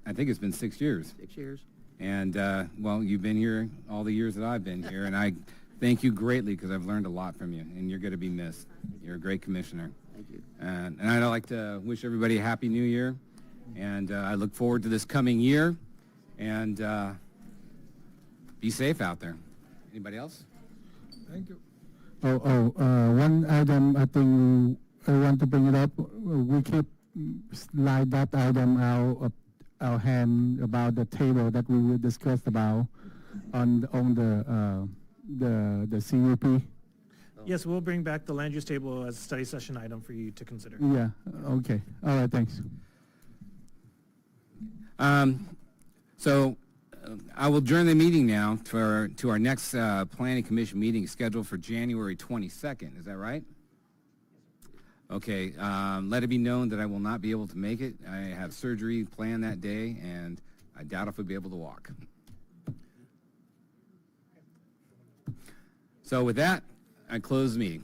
I think it's been 6 years. 6 years. And, well, you've been here all the years that I've been here, and I thank you greatly because I've learned a lot from you, and you're going to be missed. You're a great commissioner. Thank you. And I'd like to wish everybody a Happy New Year, and I look forward to this coming year, and be safe out there. Anybody else? Thank you. One item I think I want to bring it up. We keep slide that item out of our hand about the table that we will discuss about on the CUP. Yes, we'll bring back the land use table as a study session item for you to consider. Yeah. Okay. All right. Thanks. So I will adjourn the meeting now to our next Planning Commission meeting scheduled for January 22nd. Is that right? Okay. Let it be known that I will not be able to make it. I have surgery planned that day, and I doubt if I'll be able to walk. So with that, I close the meeting.